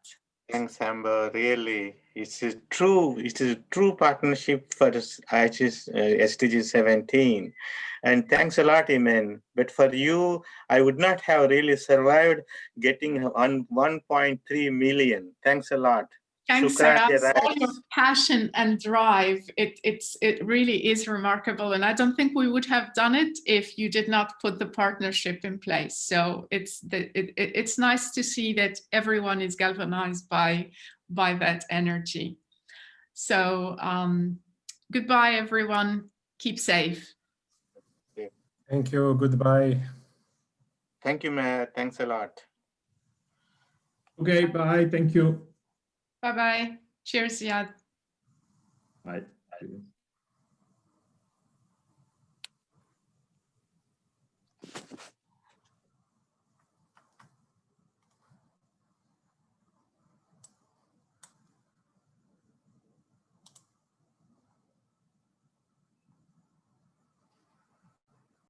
Thanks, Amber. Really, It is a true partnership for SDG 17. And thanks a lot, Iman. But for you, I would not have really survived getting on 1.3 million. Thanks a lot. Thanks, Shukran, Sarat. All your passion and drive, it really is remarkable. And I don't think we would have done it if you did not put the partnership in place. So it's nice to see that everyone is galvanized by that energy. So goodbye, everyone. Keep safe. Thank you. Goodbye. Thank you, Mayor. Thanks a lot. Okay, bye. Thank you. Bye-bye. Cheers, Ziad. Bye.